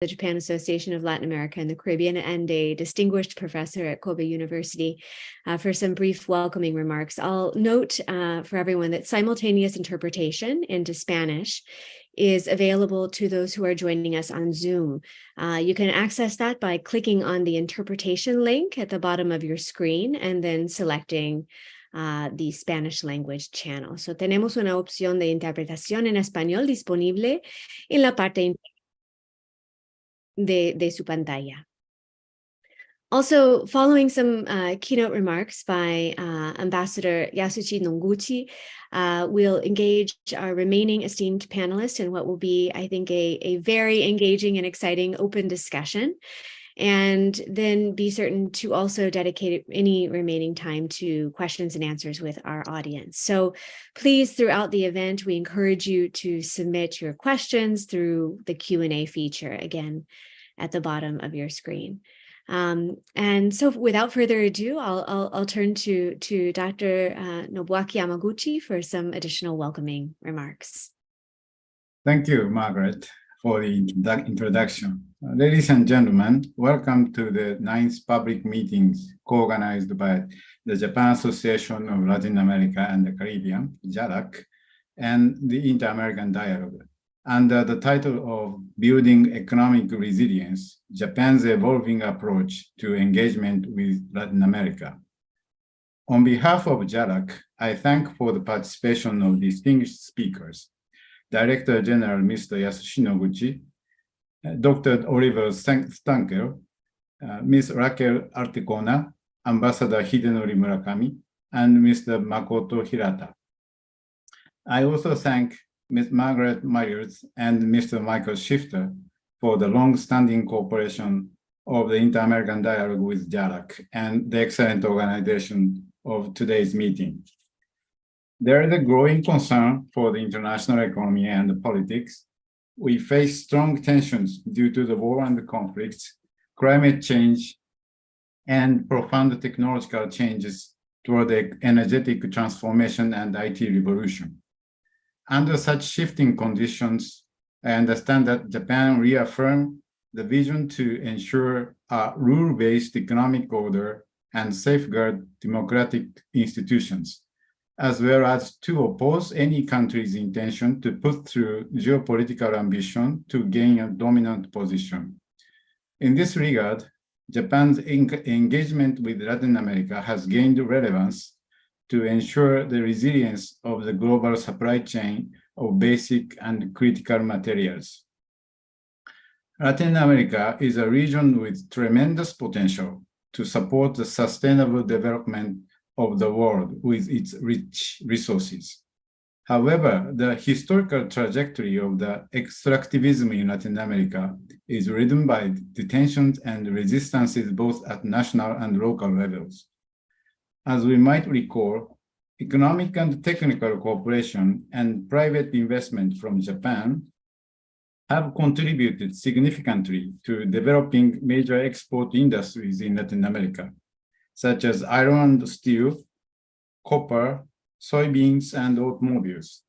the Japan Association of Latin America and the Caribbean, and a distinguished professor at Kobe University, for some brief welcoming remarks. I'll note for everyone that simultaneous interpretation into Spanish is available to those who are joining us on Zoom. You can access that by clicking on the interpretation link at the bottom of your screen and then selecting the Spanish language channel. So tenemos una opción de interpretación en español disponible en la parte de su pantalla. Also, following some keynote remarks by Ambassador Yasushi Noguchi, we'll engage our remaining esteemed panelists in what will be, I think, a very engaging and exciting open discussion, and then be certain to also dedicate any remaining time to questions and answers with our audience. So please, throughout the event, we encourage you to submit your questions through the Q&A feature, again, at the bottom of your screen. And so without further ado, I'll turn to Dr. Nobuaki Yamaguchi for some additional welcoming remarks. Thank you, Margaret, for the introduction. Ladies and gentlemen, welcome to the 9th public meetings co-organized by the Japan Association of Latin America and the Caribbean, JALAC, and the Inter-American Dialogue, under the title of Building Economic Resilience, Japan's Evolving Approach to Engagement with Latin America. On behalf of JALAC, I thank for the participation of distinguished speakers, Director General Mr. Yasushi Noguchi, Dr. Oliver Stankel, Ms. Raquel Artecona, Ambassador Hidenori Murakami, and Mr. Makoto Hirata. I also thank Ms. Margaret Myers and Mr. Michael Shifter for the long-standing cooperation of the Inter-American Dialogue with JALAC and the excellent organization of today's meeting. There is a growing concern for the international economy and politics. We face strong tensions due to the war and the conflicts, climate change, and profound technological changes toward the energetic transformation and IT revolution. Under such shifting conditions, I understand that Japan reaffirmed the vision to ensure a rule-based economic order and safeguard democratic institutions, as well as to oppose any country's intention to put through geopolitical ambition to gain a dominant position. In this regard, Japan's engagement with Latin America has gained relevance to ensure the resilience of the global supply chain of basic and critical materials. Latin America is a region with tremendous potential to support the sustainable development of the world with its rich resources. However, the historical trajectory of the extractivism in Latin America is ridden by the tensions and resistances both at national and local levels. As we might recall, economic and technical cooperation and private investment from Japan have contributed significantly to developing major export industries in Latin America, such as iron and steel, copper, soybeans, and automobiles.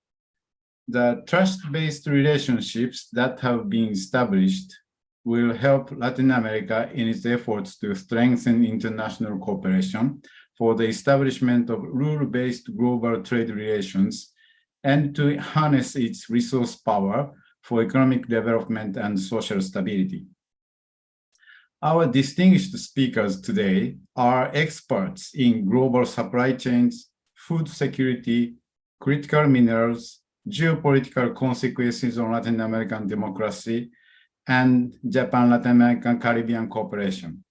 The trust-based relationships that have been established will help Latin America in its efforts to strengthen international cooperation for the establishment of rule-based global trade relations and to harness its resource power for economic development and social stability. Our distinguished speakers today are experts in global supply chains, food security, critical minerals, geopolitical consequences on Latin American democracy, and Japan-Latin American Caribbean cooperation.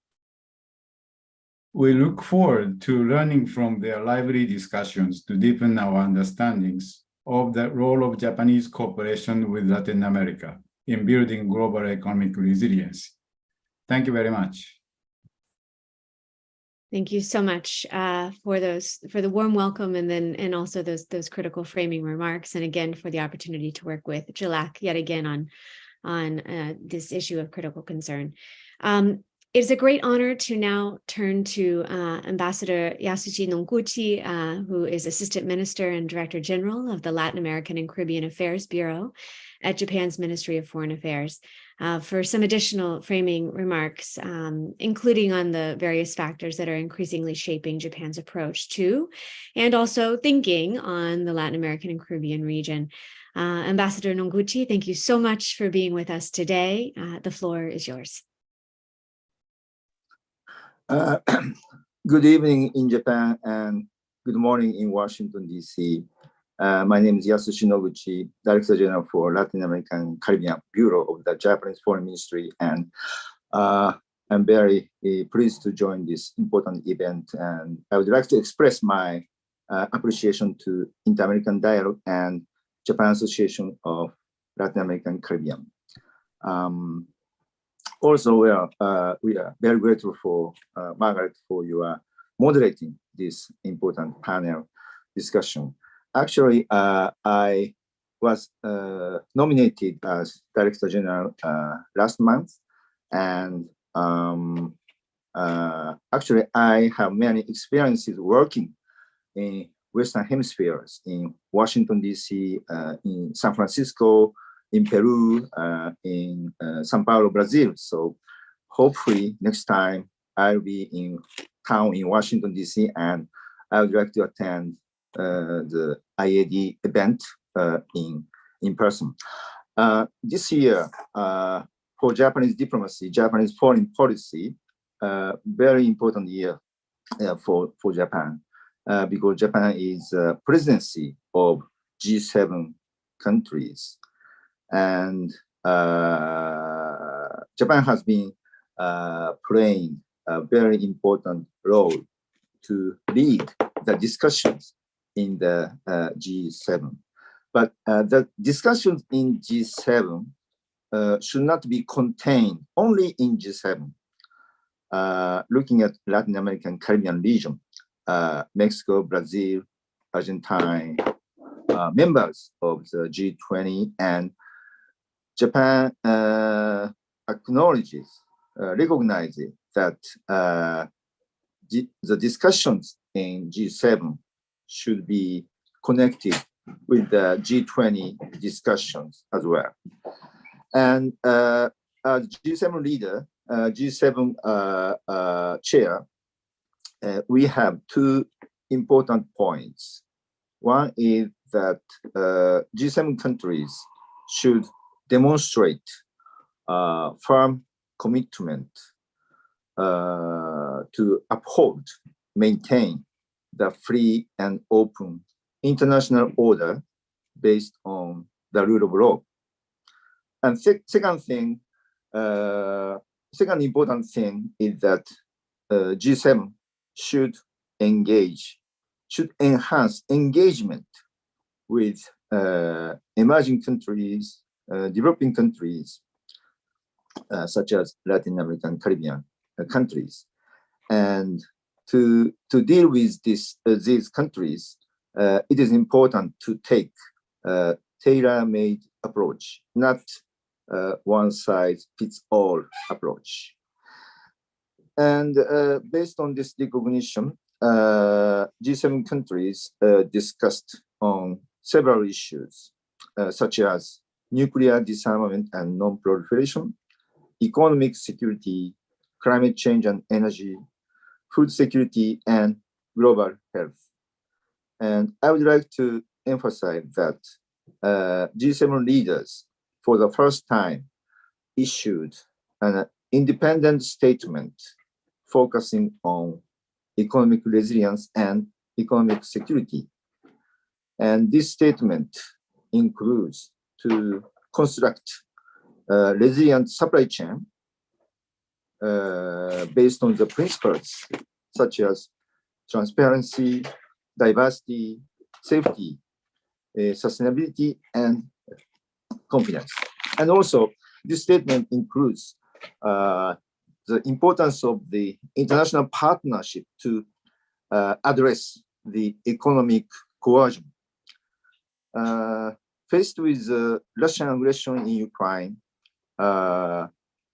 We look forward to learning from their lively discussions to deepen our understandings of the role of Japanese cooperation with Latin America in building global economic resilience. Thank you very much. Thank you so much for the warm welcome, and also those critical framing remarks, and again for the opportunity to work with JALAC yet again on this issue of critical concern. It's a great honor to now turn to Ambassador Yasushi Nonguchi, who is Assistant Minister and Director General of the Latin American and Caribbean Affairs Bureau at Japan's Ministry of Foreign Affairs, for some additional framing remarks, including on the various factors that are increasingly shaping Japan's approach to, and also thinking on the Latin American and Caribbean region. Ambassador Nonguchi, thank you so much for being with us today. The floor is yours. Good evening in Japan and good morning in Washington, D.C. My name is Yasushi Noguchi, Director General for Latin American Caribbean Bureau of the Japanese Foreign Ministry, and I'm very pleased to join this important event. And I would like to express my appreciation to Inter-American Dialogue and Japan Association of Latin American Caribbean. Also, we are very grateful for Margaret for your moderating this important panel discussion. Actually, I was nominated as Director General last month, and actually I have many experiences working in Western hemispheres, in Washington, D.C., in San Francisco, in Peru, in Sao Paulo, Brazil. So hopefully next time I'll be in town in Washington, D.C., and I would like to attend the IAD event in person. This year, for Japanese diplomacy, Japanese foreign policy, very important year for Japan, because Japan is presidency of G7 countries. And Japan has been playing a very important role to lead the discussions in the G7. But the discussions in G7 should not be contained only in G7. Looking at Latin American Caribbean region, Mexico, Brazil, Argentina, members of the G20, and Japan recognizes that the discussions in G7 should be connected with the G20 discussions as well. And as G7 leader, G7 chair, we have two important points. One is that G7 countries should demonstrate firm commitment to uphold, maintain the free and open international order based on the rule of law. And second important thing is that G7 should enhance engagement with emerging countries, developing countries, such as Latin American Caribbean countries. And to deal with these countries, it is important to take a tailor-made approach, not one-size-fits-all approach. And based on this recognition, G7 countries discussed on several issues, such as nuclear disarmament and non-proliferation, economic security, climate change and energy, food security, and global health. And I would like to emphasize that G7 leaders, for the first time, issued an independent statement focusing on economic resilience and economic security. And this statement includes to construct a resilient supply chain based on the principles such as transparency, diversity, safety, sustainability, and confidence. And also, this statement includes the importance of the international partnership to address the economic coercion. Faced with Russian aggression in Ukraine,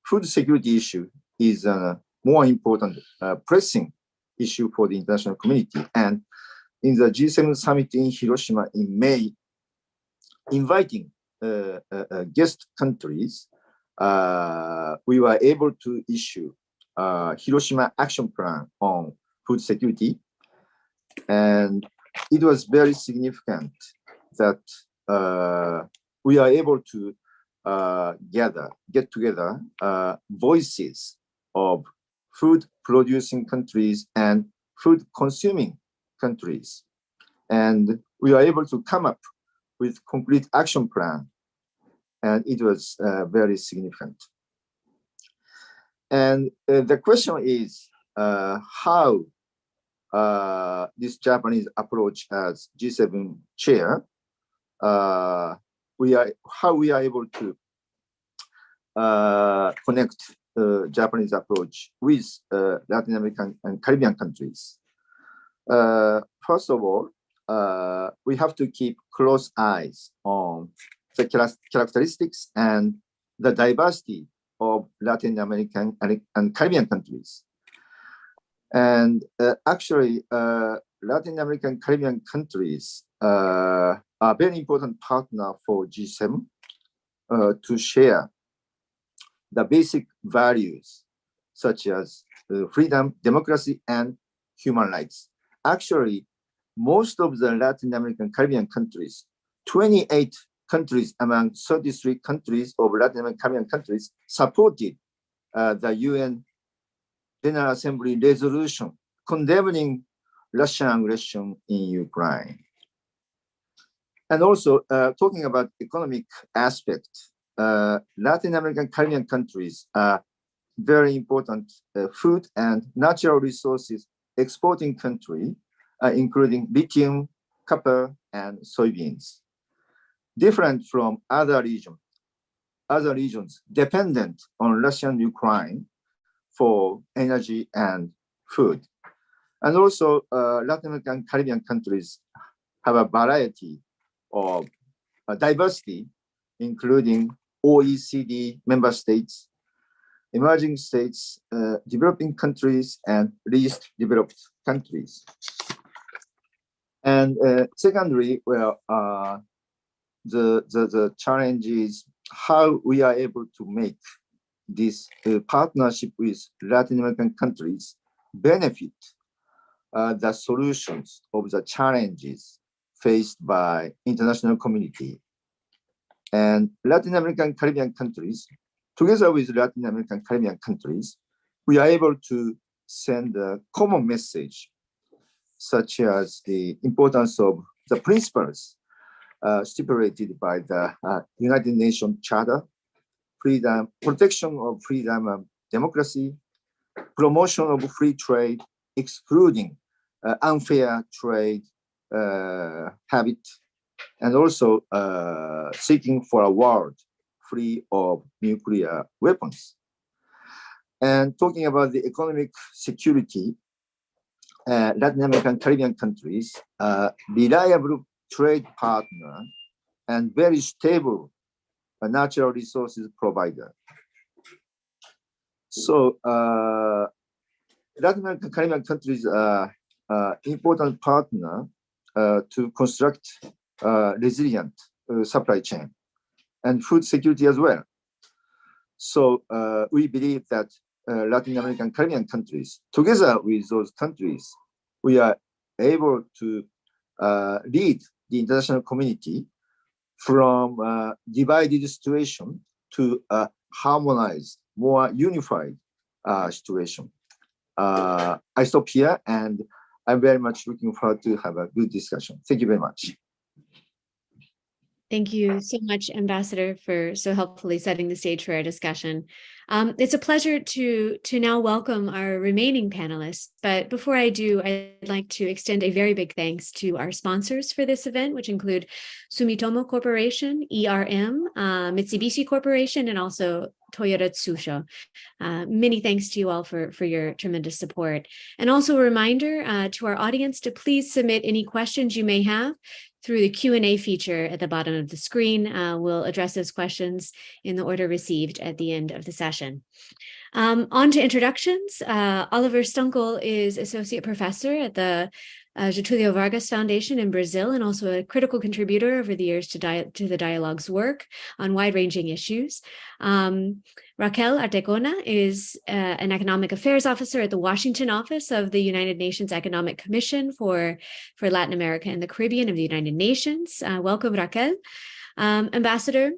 food security issue is an more important pressing issue for the international community. And in the G7 summit in Hiroshima in May, inviting guest countries, we were able to issue Hiroshima Action Plan on food security. And it was very significant that we are able to get together voices of food producing countries and food consuming countries. And we are able to come up with complete action plan. And it was very significant. And the question is how this Japanese approach as G7 chair, how we are able to connect Japanese approach with Latin American and Caribbean countries. First of all, we have to keep close eyes on the characteristics and the diversity of Latin American and Caribbean countries. And actually, Latin American Caribbean countries are a very important partner for G7 to share the basic values such as freedom, democracy, and human rights. Actually, most of the Latin American Caribbean countries, 28 countries among 33 countries of Latin American Caribbean countries supported the UN General Assembly resolution condemning Russian aggression in Ukraine. And also talking about economic aspect, Latin American Caribbean countries are very important food and natural resources exporting country, including lithium, copper, and soybeans. Different from other regions dependent on Russia and Ukraine for energy and food. And also Latin American Caribbean countries have a variety of diversity, including OECD member states, emerging states, developing countries, and least developed countries. And secondly, well, the challenge is how we are able to make this partnership with Latin American countries benefit the solutions of the challenges faced by international community. And Latin American Caribbean countries, together with Latin American Caribbean countries, we are able to send a common message, such as the importance of the principles stipulated by the United Nations Charter, freedom, protection of freedom and democracy, promotion of free trade, excluding unfair trade habit, and also seeking for a world free of nuclear weapons. And talking about the economic security, Latin American Caribbean countries are reliable trade partner and very stable natural resources provider. So Latin American Caribbean countries are important partner to construct resilient supply chain and food security as well. So we believe that Latin American Caribbean countries, together with those countries, we are able to lead the international community from a divided situation to a harmonized, more unified situation. I stop here, and I'm very much looking forward to have a good discussion. Thank you very much. Thank you so much, Ambassador, for so helpfully setting the stage for our discussion. It's a pleasure to now welcome our remaining panelists. But before I do, I'd like to extend a very big thanks to our sponsors for this event, which include Sumitomo Corporation, ERM, Mitsubishi Corporation, and also Toyota Tsusho. Many thanks to you all for your tremendous support. And also a reminder to our audience to please submit any questions you may have through the Q&A feature at the bottom of the screen. We'll address those questions in the order received at the end of the session. On to introductions. Oliver Stunkel is Associate Professor at the Getulio Vargas Foundation in Brazil, and also a critical contributor over the years to the Dialogue's work on wide-ranging issues. Raquel Artecona is an Economic Affairs Officer at the Washington office of the United Nations Economic Commission for Latin America and the Caribbean of the United Nations. Welcome, Raquel. Ambassador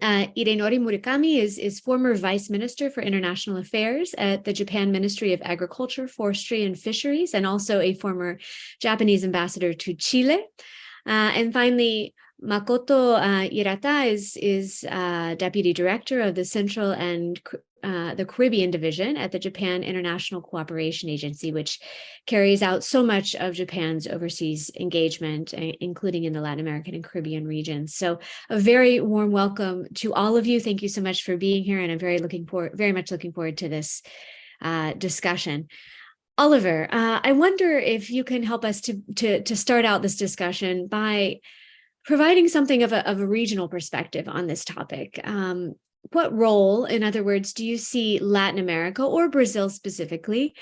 Irenori Murakami is former Vice Minister for International Affairs at the Japan Ministry of Agriculture, Forestry, and Fisheries, and also a former Japanese ambassador to Chile. And finally, Makoto Hirata is Deputy Director of the Central and the Caribbean Division at the Japan International Cooperation Agency, which carries out so much of Japan's overseas engagement, including in the Latin American and Caribbean regions. So a very warm welcome to all of you. Thank you so much for being here, and I'm very much looking forward to this discussion. Oliver, I wonder if you can help us to start out this discussion by providing something of a regional perspective on this topic. What role, in other words, do you see Latin America or Brazil specifically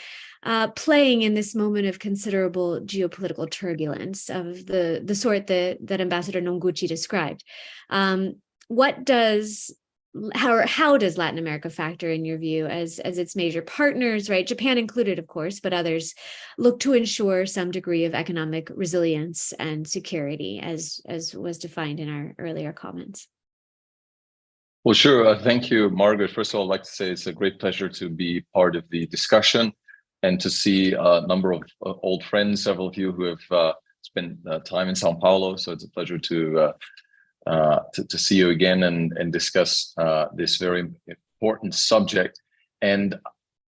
playing in this moment of considerable geopolitical turbulence of the sort that Ambassador Noguchi described? How does Latin America factor in your view as its major partners, right? Japan included, of course, but others look to ensure some degree of economic resilience and security, as was defined in our earlier comments. Well, sure. Thank you, Margaret. First of all, I'd like to say it's a great pleasure to be part of the discussion and to see a number of old friends, several of you who have spent time in Sao Paulo. So it's a pleasure to see you again and discuss this very important subject. And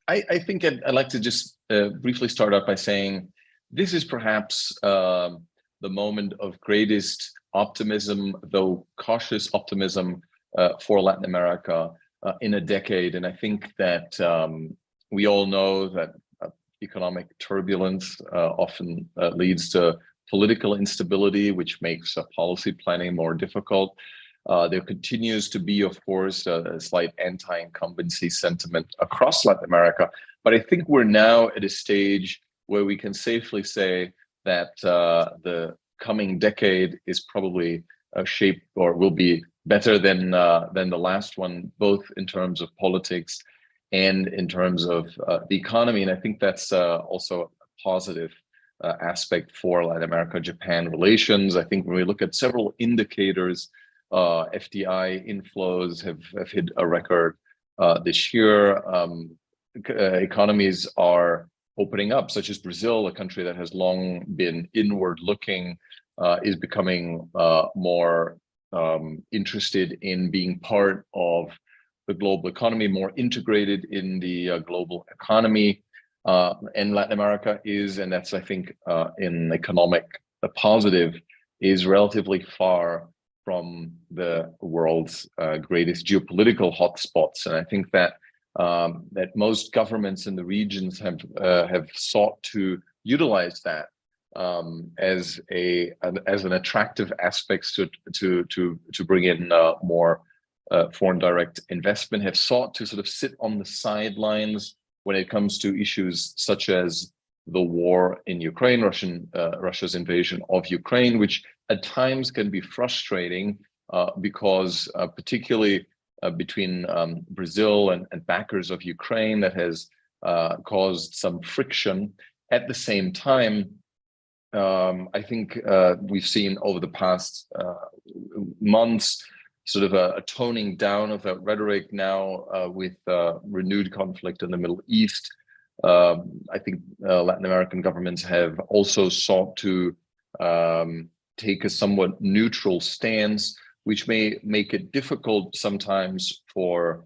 I think I'd like to just briefly start out by saying this is perhaps the moment of greatest optimism, though cautious optimism, for Latin America in a decade. And I think that we all know that economic turbulence often leads to political instability, which makes policy planning more difficult. There continues to be, of course, a slight anti-incumbency sentiment across Latin America. But I think we're now at a stage where we can safely say that the coming decade is probably shaped or will be better than the last one, both in terms of politics and in terms of the economy. And I think that's also a positive aspect for Latin America-Japan relations. I think when we look at several indicators, FDI inflows have hit a record this year. Economies are opening up, such as Brazil, a country that has long been inward-looking, is becoming more interested in being part of the global economy, more integrated in the global economy. And Latin America is, and that's, I think, in economic positive, is relatively far from the world's greatest geopolitical hotspots. And I think that that most governments in the regions have sought to utilize that as an attractive aspect to bring in more foreign direct investment, have sought to sort of sit on the sidelines when it comes to issues such as the war in Ukraine, Russia's invasion of Ukraine, which at times can be frustrating because particularly between Brazil and backers of Ukraine, that has caused some friction. At the same time, I think we've seen over the past months sort of a toning down of that rhetoric now with renewed conflict in the Middle East. I think Latin American governments have also sought to take a somewhat neutral stance, which may make it difficult sometimes for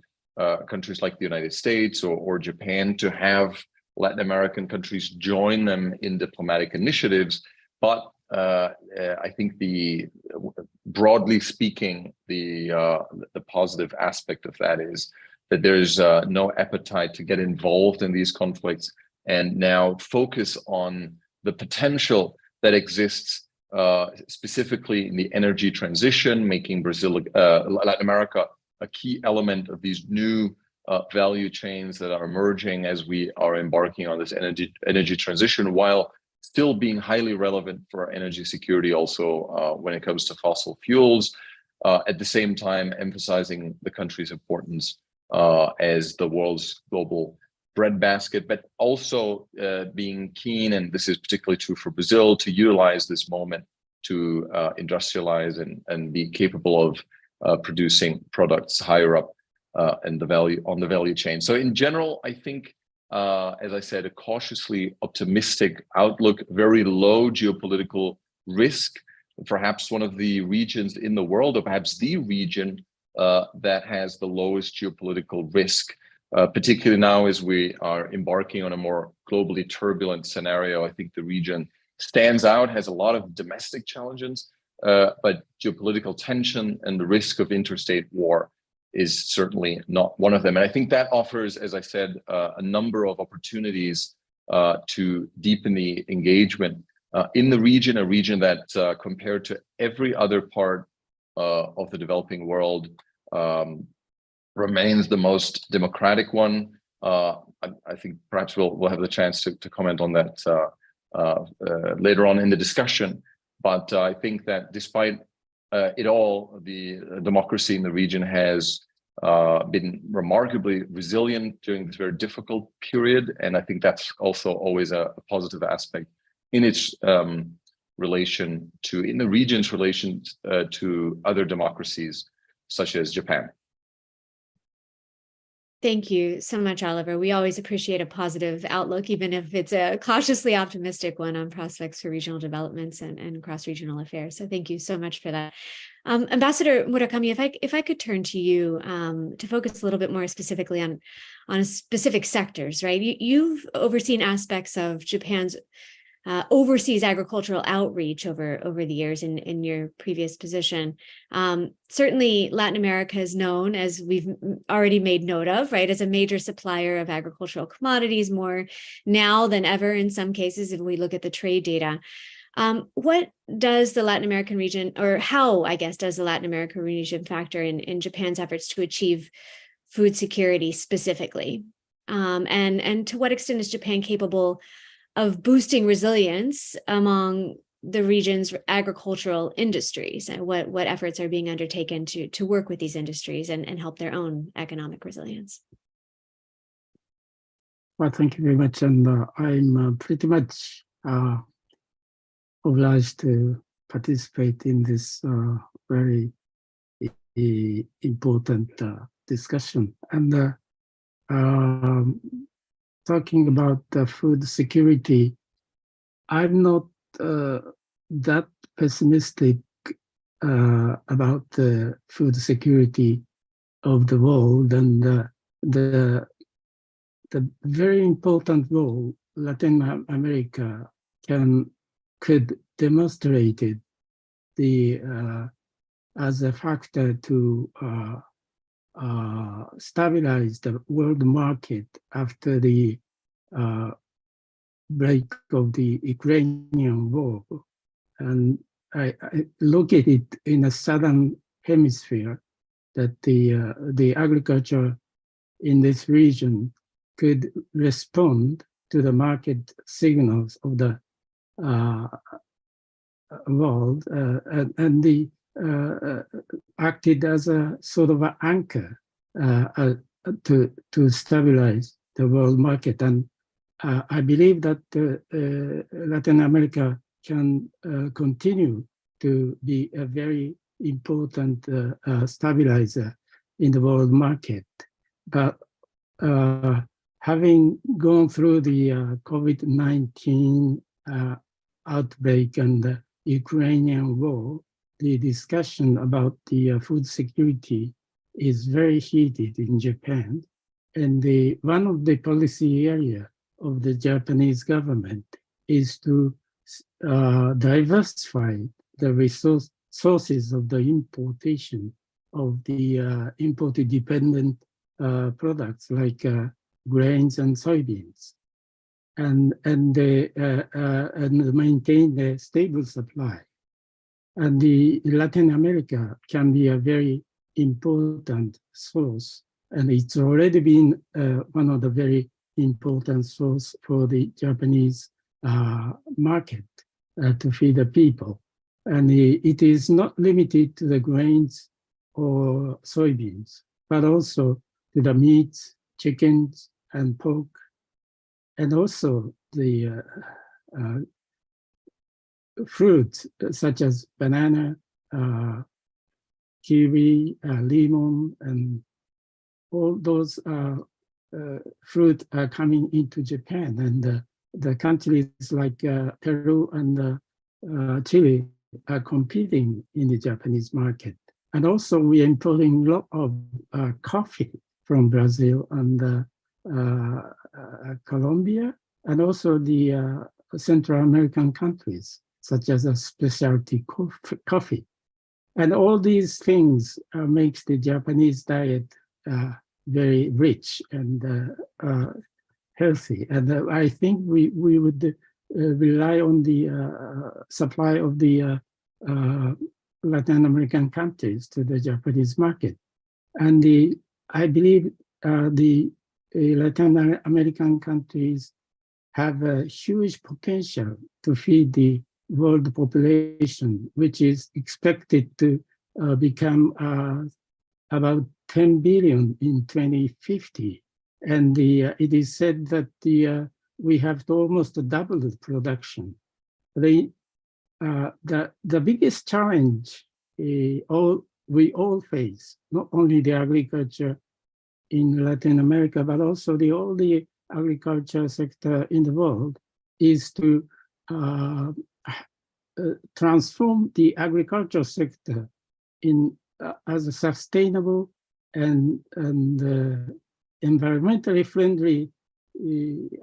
countries like the United States or Japan to have Latin American countries join them in diplomatic initiatives. But I think broadly speaking, the positive aspect of that is that there's no appetite to get involved in these conflicts and now focus on the potential that exists specifically in the energy transition, making Latin America a key element of these new value chains that are emerging as we are embarking on this energy transition, while still being highly relevant for our energy security also when it comes to fossil fuels, at the same time emphasizing the country's importance as the world's global breadbasket, but also being keen, and this is particularly true for Brazil, to utilize this moment to industrialize and be capable of producing products higher up on the value chain. So in general, I think, as I said, a cautiously optimistic outlook, very low geopolitical risk, perhaps one of the regions in the world, or perhaps the region that has the lowest geopolitical risk, particularly now as we are embarking on a more globally turbulent scenario. I think the region stands out, has a lot of domestic challenges, but geopolitical tension and the risk of interstate war is certainly not one of them. And I think that offers, as I said, a number of opportunities to deepen the engagement in the region, a region that compared to every other part of the developing world remains the most democratic one. I think perhaps we'll have the chance to comment on that later on in the discussion. But I think that despite it all, the democracy in the region has been remarkably resilient during this very difficult period. And I think that's also always a positive aspect in its relation to, in the region's relation to other democracies such as Japan. Thank you so much, Oliver. We always appreciate a positive outlook, even if it's a cautiously optimistic one on prospects for regional developments and cross-regional affairs. So thank you so much for that. Ambassador Murakami, if I could turn to you to focus a little bit more specifically on specific sectors, right? You've overseen aspects of Japan's overseas agricultural outreach over the years in your previous position. Certainly Latin America is known, as we've already made note of, right, as a major supplier of agricultural commodities, more now than ever in some cases if we look at the trade data. What does the Latin American region, or how, I guess, does the Latin American region factor in Japan's efforts to achieve food security specifically? And to what extent is Japan capable of boosting resilience among the region's agricultural industries, and what efforts are being undertaken to work with these industries and help their own economic resilience? Well, thank you very much. And I'm pretty much obliged to participate in this very important discussion. And talking about food security, I'm not that pessimistic about the food security of the world, and the very important role Latin America could demonstrate it as a factor to stabilize the world market after the break of the Ukrainian war. And I look at it in a southern hemisphere, that the agriculture in this region could respond to the market signals of the world, and the acted as a sort of an anchor to stabilize the world market. And I believe that Latin America can continue to be a very important stabilizer in the world market. But having gone through the COVID-19 outbreak and the Ukrainian war, the discussion about the food security is very heated in Japan. And one of the policy area of the Japanese government is to diversify the sources of the importation of the imported dependent products like grains and soybeans, and maintain a stable supply And the Latin America can be a very important source. And it's already been one of the very important source for the Japanese market to feed the people. And it is not limited to the grains or soybeans, but also to the meats, chickens, and pork, and also the fruits such as banana, kiwi, lemon, and all those fruit are coming into Japan. And the countries like Peru and Chile are competing in the Japanese market. And also we are importing a lot of coffee from Brazil and Colombia, and also the Central American countries, such as a specialty coffee. And all these things makes the Japanese diet very rich and healthy. And I think we would rely on the supply of the Latin American countries to the Japanese market. And I believe the Latin American countries have a huge potential to feed the world population, which is expected to become about 10 billion in 2050. And it is said that we have to almost double the production. The biggest challenge we all face, not only the agriculture in Latin America, but also all the agriculture sector in the world, is to transform the agriculture sector as a sustainable and environmentally friendly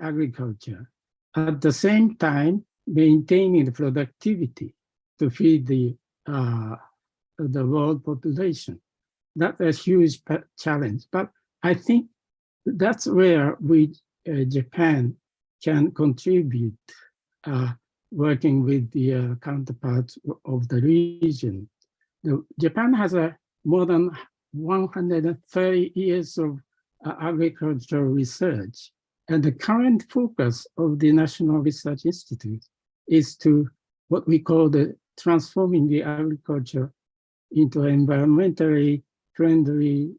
agriculture. At the same time, maintaining the productivity to feed the world population. That's a huge challenge. But I think that's where Japan can contribute, working with the counterparts of the region. Japan has more than 130 years of agricultural research, and the current focus of the National Research Institute is to what we call the transforming the agriculture into an environmentally friendly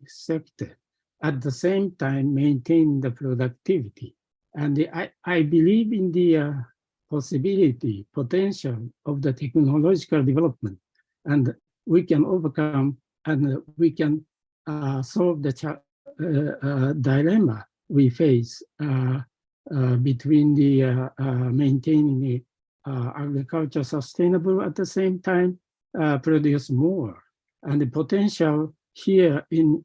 sector, at the same time maintain the productivity. And I believe in the potential of the technological development, and we can overcome and we can solve the dilemma we face between the maintaining the agriculture sustainable, at the same time produce more. And the potential here in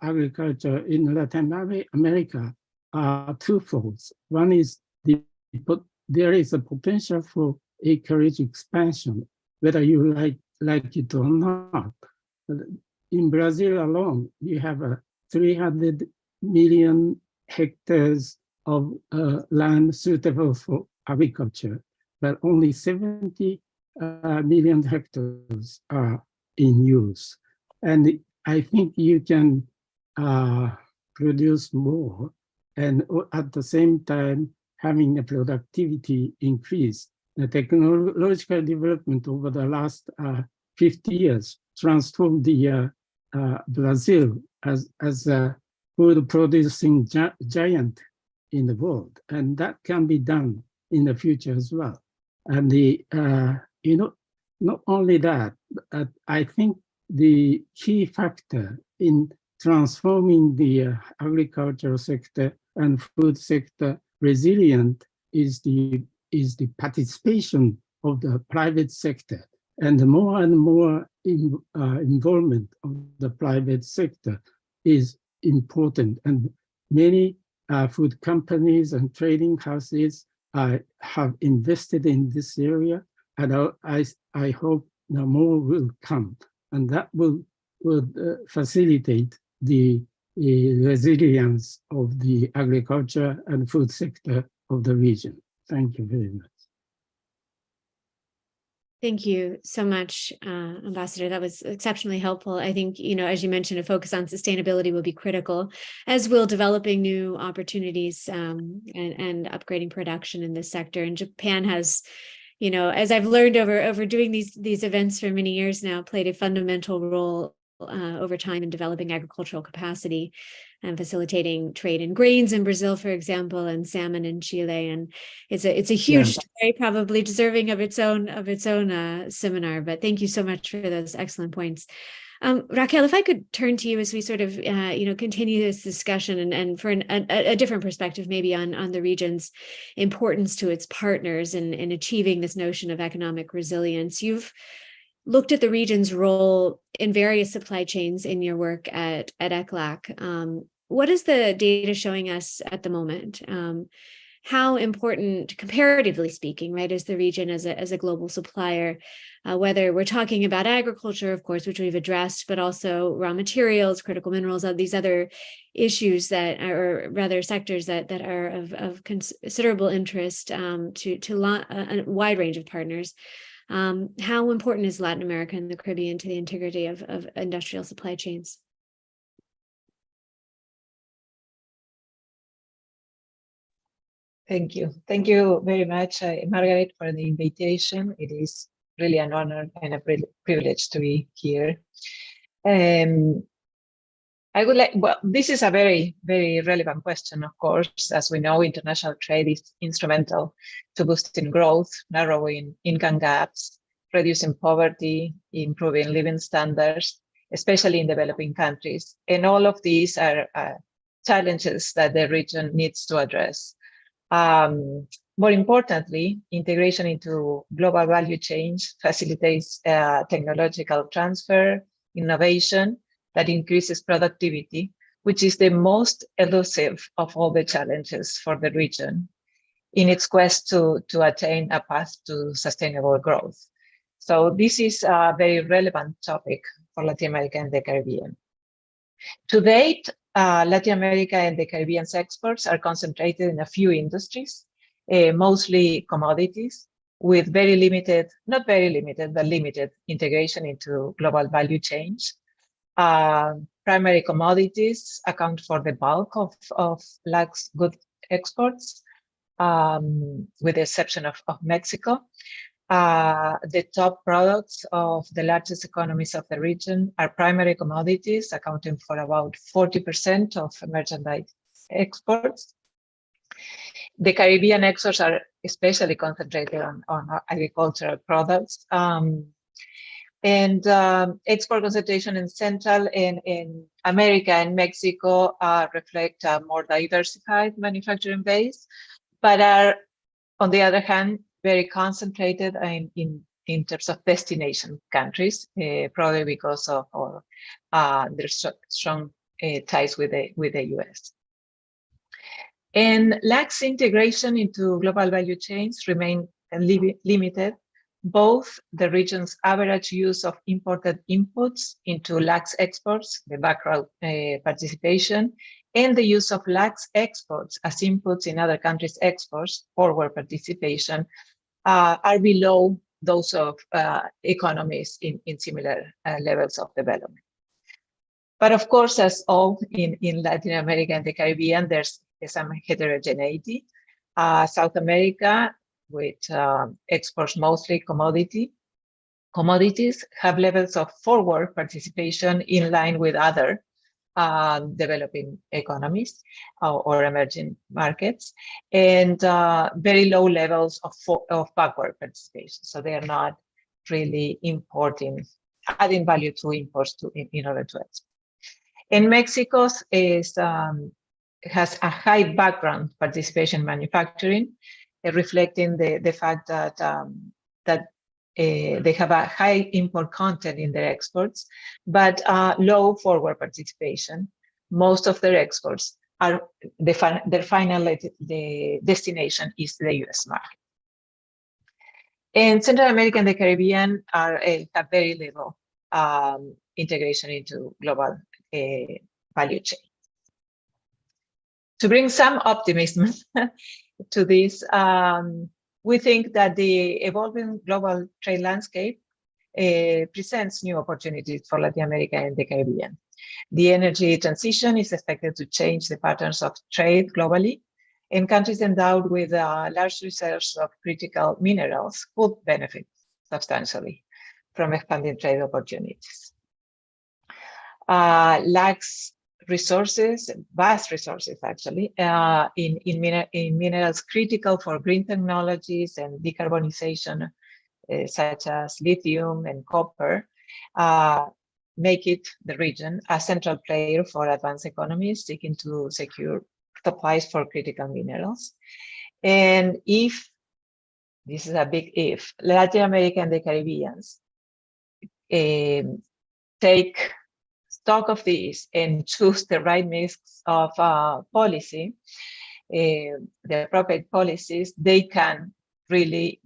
agriculture in Latin America are twofold. One is there is a potential for acreage expansion, whether you like it or not. In Brazil alone, you have 300 million hectares of land suitable for agriculture, but only 70 million hectares are in use. And I think you can produce more, and at the same time having the productivity increase. The technological development over the last 50 years transformed the Brazil as a food producing giant in the world, and that can be done in the future as well. And not only that, but I think the key factor in transforming the agricultural sector and food sector resilient is the participation of the private sector, and the more and more involvement of the private sector is important. And many food companies and trading houses have invested in this area, and I hope more will come, and that will facilitate the resilience of the agriculture and food sector of the region. Thank you very much. Thank you so much, Ambassador. That was exceptionally helpful. I think, as you mentioned, a focus on sustainability will be critical, as will developing new opportunities and upgrading production in this sector. And Japan has, as I've learned over doing these events for many years now, played a fundamental role over time in developing agricultural capacity and facilitating trade in grains in Brazil, for example, and salmon in Chile. And it's a huge story, probably deserving of its own seminar. But thank you so much for those excellent points. Raquel, if I could turn to you as we sort of continue this discussion and for a different perspective, maybe on the region's importance to its partners in achieving this notion of economic resilience. You've looked at the region's role in various supply chains in your work at ECLAC. What is the data showing us at the moment? How important, comparatively speaking, right, is the region as a global supplier, whether we're talking about agriculture, of course, which we've addressed, but also raw materials, critical minerals, these other issues that, or rather sectors that are of considerable interest to a wide range of partners. How important is Latin America and the Caribbean to the integrity of industrial supply chains? Thank you. Thank you very much, Margaret, for the invitation. It is really an honor and a privilege to be here. I would like, well, this is a very, very relevant question, of course. As we know, international trade is instrumental to boosting growth, narrowing income gaps, reducing poverty, improving living standards, especially in developing countries. And all of these are challenges that the region needs to address. More importantly, integration into global value chains facilitates technological transfer, innovation that increases productivity, which is the most elusive of all the challenges for the region in its quest to attain a path to sustainable growth. So this is a very relevant topic for Latin America and the Caribbean. To date, Latin America and the Caribbean's exports are concentrated in a few industries, mostly commodities, with very limited, not very limited, but limited integration into global value chains. Primary commodities account for the bulk of LAC's good exports, with the exception of Mexico. The top products of the largest economies of the region are primary commodities, accounting for about 40% of merchandise exports. The Caribbean exports are especially concentrated on agricultural products. Export concentration in Central and in America and Mexico reflect a more diversified manufacturing base, but are, on the other hand, very concentrated in terms of destination countries, probably because of their strong ties with the US. And LAC's integration into global value chains remain limited. Both the region's average use of imported inputs into LAC's exports, the background participation, and the use of LAC's exports as inputs in other countries' exports, forward participation, are below those of economies in similar levels of development. But of course, as all in Latin America and the Caribbean, there's some heterogeneity. South America, with exports mostly commodities, have levels of forward participation in line with other developing economies or emerging markets, and very low levels of backward participation. So they are not really adding value to imports in order to export. And Mexico's has a high background participation in manufacturing, reflecting the fact that they have a high import content in their exports, but low forward participation. Most of their exports are their final destination is the US market. And Central America and the Caribbean have very little integration into global value chain. To bring some optimism to this, we think that the evolving global trade landscape presents new opportunities for Latin America and the Caribbean. The energy transition is expected to change the patterns of trade globally, and countries endowed with large reserves of critical minerals could benefit substantially from expanding trade opportunities. Lacks resources, vast resources actually, in minerals critical for green technologies and decarbonization, such as lithium and copper, make it the region a central player for advanced economies seeking to secure supplies for critical minerals. And if, this is a big if, Latin America and the Caribbean take stock of this and choose the right mix of policy, the appropriate policies, they can really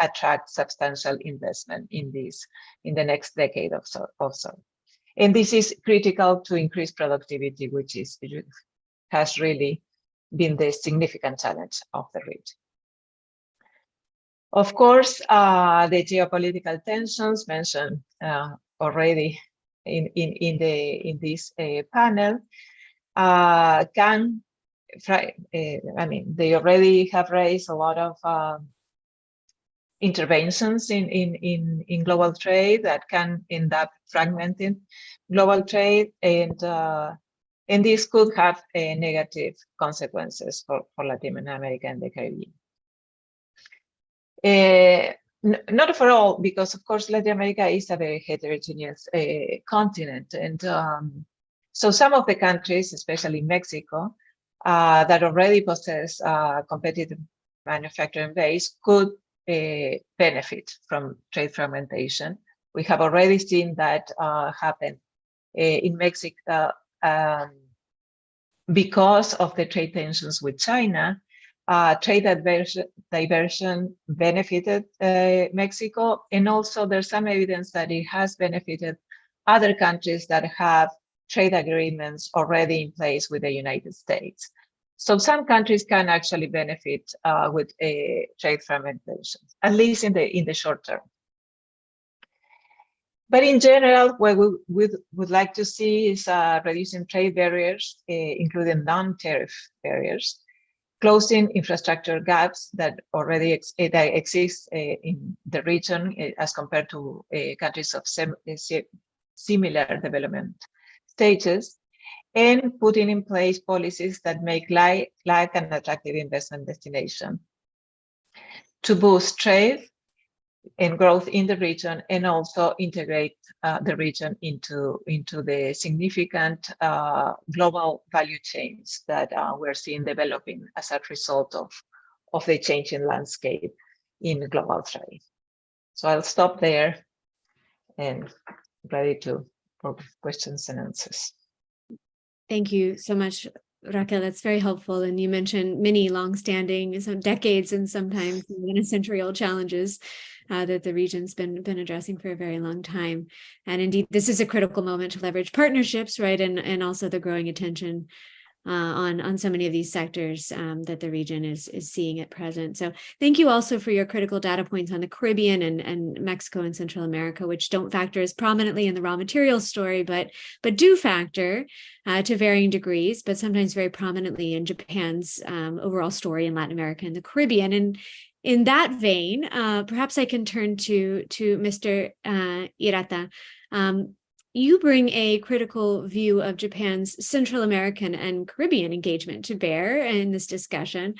attract substantial investment in this in the next decade or so. And this is critical to increase productivity, which has really been the significant challenge of the region. Of course, the geopolitical tensions mentioned already in this panel they already have raised a lot of interventions in global trade that can end up fragmenting global trade, and this could have negative consequences for Latin America and the Caribbean. Not for all, because of course Latin America is a very heterogeneous continent, and so some of the countries, especially Mexico, that already possess a competitive manufacturing base, could benefit from trade fragmentation. We have already seen that happen in Mexico because of the trade tensions with China. Trade diversion benefited Mexico, and also there's some evidence that it has benefited other countries that have trade agreements already in place with the United States. So some countries can actually benefit with trade fragmentation, at least in the short term. But in general, what we would like to see is reducing trade barriers, including non-tariff barriers, closing infrastructure gaps that already exist in the region as compared to countries of similar development stages, and putting in place policies that make like an attractive investment destination to boost trade and growth in the region, and also integrate the region into the significant global value chains that we're seeing developing as a result of the changing landscape in global trade. So I'll stop there and ready for questions and answers. Thank you so much, Raquel. That's very helpful. And you mentioned many longstanding, some decades and sometimes even a century-old challenges that the region's been addressing for a very long time. And indeed, this is a critical moment to leverage partnerships, right? And also the growing attention on so many of these sectors that the region is seeing at present. So thank you also for your critical data points on the Caribbean and Mexico and Central America, which don't factor as prominently in the raw materials story, but do factor to varying degrees, but sometimes very prominently in Japan's overall story in Latin America and the Caribbean. And in that vein, perhaps I can turn to Mr. Hirata. You bring a critical view of Japan's Central American and Caribbean engagement to bear in this discussion.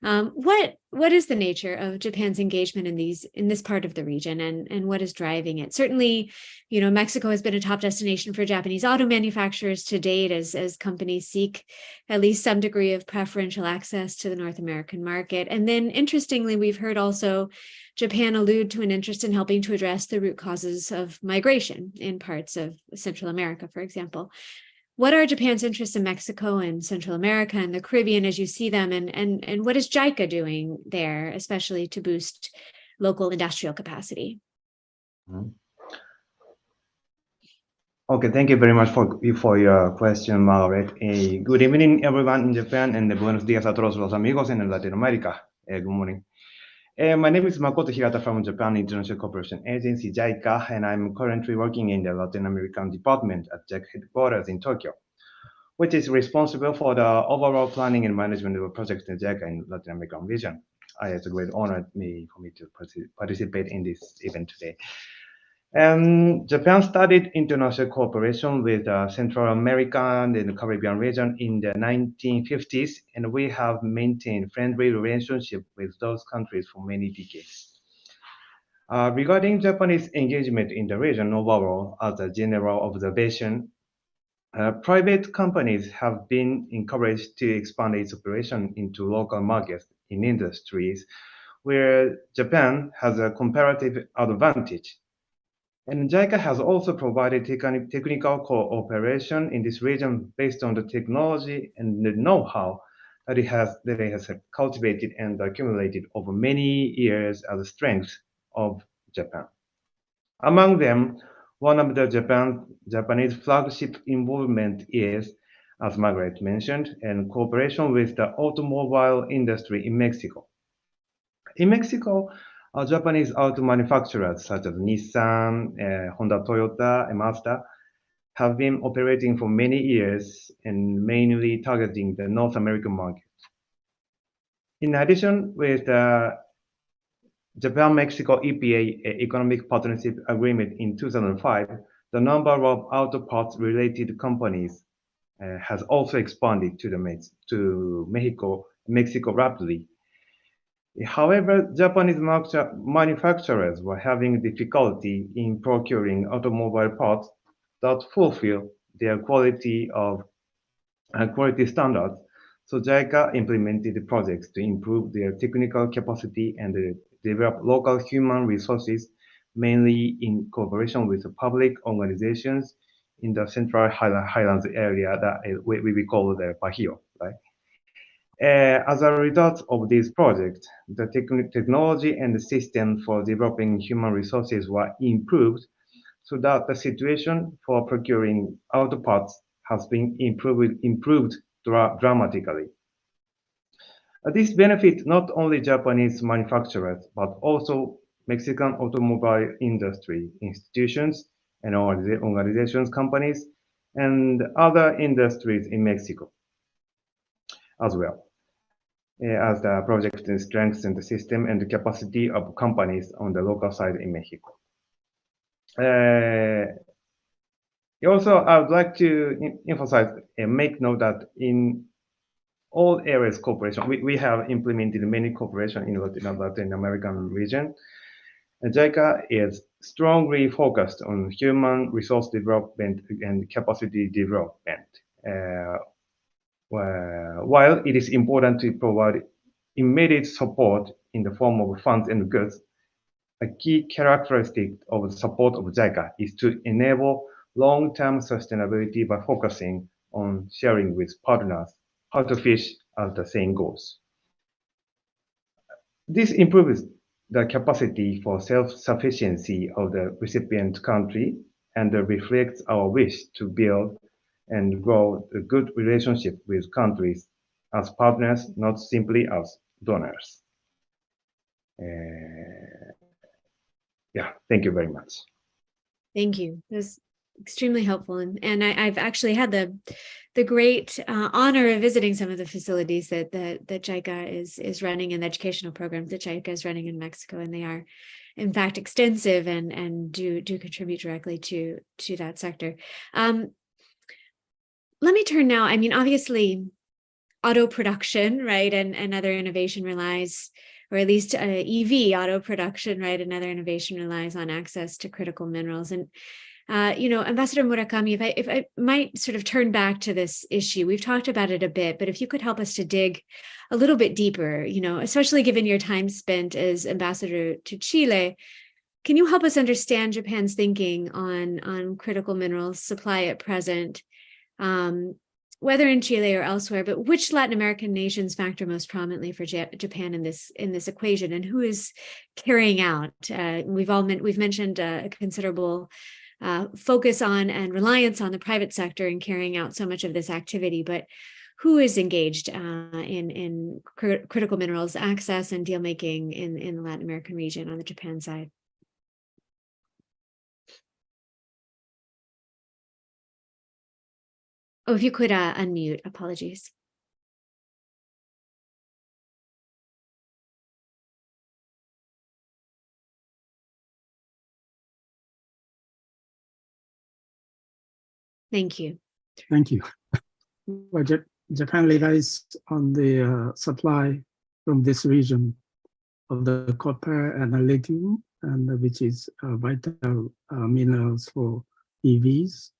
What is the nature of Japan's engagement in this part of the region, and what is driving it? Certainly, Mexico has been a top destination for Japanese auto manufacturers to date as companies seek at least some degree of preferential access to the North American market. And then interestingly, we've heard also Japan allude to an interest in helping to address the root causes of migration in parts of Central America, for example. What are Japan's interests in Mexico and Central America and the Caribbean as you see them, and what is JICA doing there, especially to boost local industrial capacity? Okay, thank you very much for your question, Margaret. Good evening, everyone in Japan, and buenos días a todos los amigos en Latinoamérica. Good morning. My name is Makoto Hirata from Japan International Cooperation Agency, JICA, and I'm currently working in the Latin American department at JICA headquarters in Tokyo, which is responsible for the overall planning and management of projects in JICA in Latin American region. It's a great honor for me to participate in this event today. Japan started international cooperation with Central America and the Caribbean region in the 1950s, and we have maintained friendly relationship with those countries for many decades. Regarding Japanese engagement in the region overall, as a general observation, private companies have been encouraged to expand its operation into local markets in industries where Japan has a comparative advantage. And JICA has also provided technical cooperation in this region based on the technology and the know-how that it has cultivated and accumulated over many years as a strength of Japan. Among them, one of the Japanese flagship involvement is, as Margaret mentioned, and cooperation with the automobile industry in Mexico. In Mexico, Japanese auto manufacturers such as Nissan, Honda, Toyota, and Mazda have been operating for many years and mainly targeting the North American market. In addition, with the Japan-Mexico EPA Economic Partnership Agreement in 2005, the number of auto parts related companies has also expanded to Mexico rapidly. However, Japanese manufacturers were having difficulty in procuring automobile parts that fulfill their quality standards. So JICA implemented projects to improve their technical capacity and develop local human resources, mainly in cooperation with public organizations in the Central Highlands area that we call the Bajío, right? As a result of these projects, the technology and the system for developing human resources were improved so that the situation for procuring auto parts has been improved dramatically. This benefits not only Japanese manufacturers, but also Mexican automobile industry institutions and organizations, companies, and other industries in Mexico as well, as the project strengthens the system and the capacity of companies on the local side in Mexico. Also, I would like to emphasize and make note that in all areas cooperation, we have implemented many cooperation in the Latin American region. And JICA is strongly focused on human resource development and capacity development. While it is important to provide immediate support in the form of funds and goods, a key characteristic of the support of JICA is to enable long-term sustainability by focusing on sharing with partners how to fish, as the saying goes. This improves the capacity for self-sufficiency of the recipient country and reflects our wish to build and grow a good relationship with countries as partners, not simply as donors. Yeah, thank you very much. Thank you. That was extremely helpful. And I've actually had the great honor of visiting some of the facilities that JICA is running, and the educational programs that JICA is running in Mexico. And they are, in fact, extensive and do contribute directly to that sector. Let me turn now. I mean, obviously, auto production, right, and other innovation relies, or at least EV auto production, right, and other innovation relies on access to critical minerals. And Ambassador Murakami, if I might sort of turn back to this issue, we've talked about it a bit, but if you could help us to dig a little bit deeper, especially given your time spent as ambassador to Chile, can you help us understand Japan's thinking on critical minerals supply at present, whether in Chile or elsewhere, but which Latin American nations factor most prominently for Japan in this equation, and who is carrying out? We've mentioned a considerable focus on and reliance on the private sector in carrying out so much of this activity, but who is engaged in critical minerals access and deal making in the Latin American region on the Japan side. Oh, if you could unmute, apologies. Thank you. Thank you. Well, Japan relies on the supply from this region of the copper and the lithium, and which is vital minerals for EVs.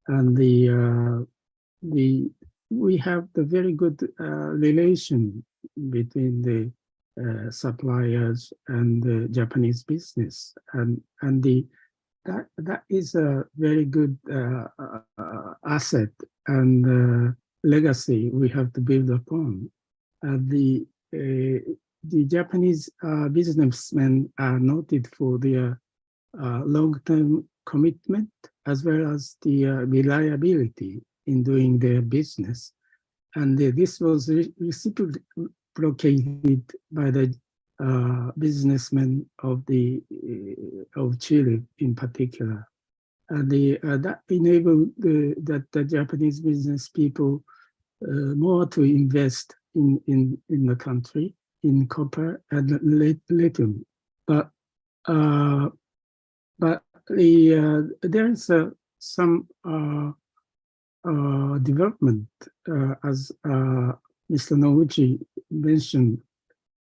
And we have the very good relation between the suppliers and the Japanese business, and that is a very good asset and legacy we have to build upon. The Japanese businessmen are noted for their long-term commitment as well as the reliability in doing their business. And this was reciprocated by the businessmen of Chile in particular. And that enabled the Japanese business people more to invest in the country in copper and lithium. But there is some development, as Mr. Noguchi mentioned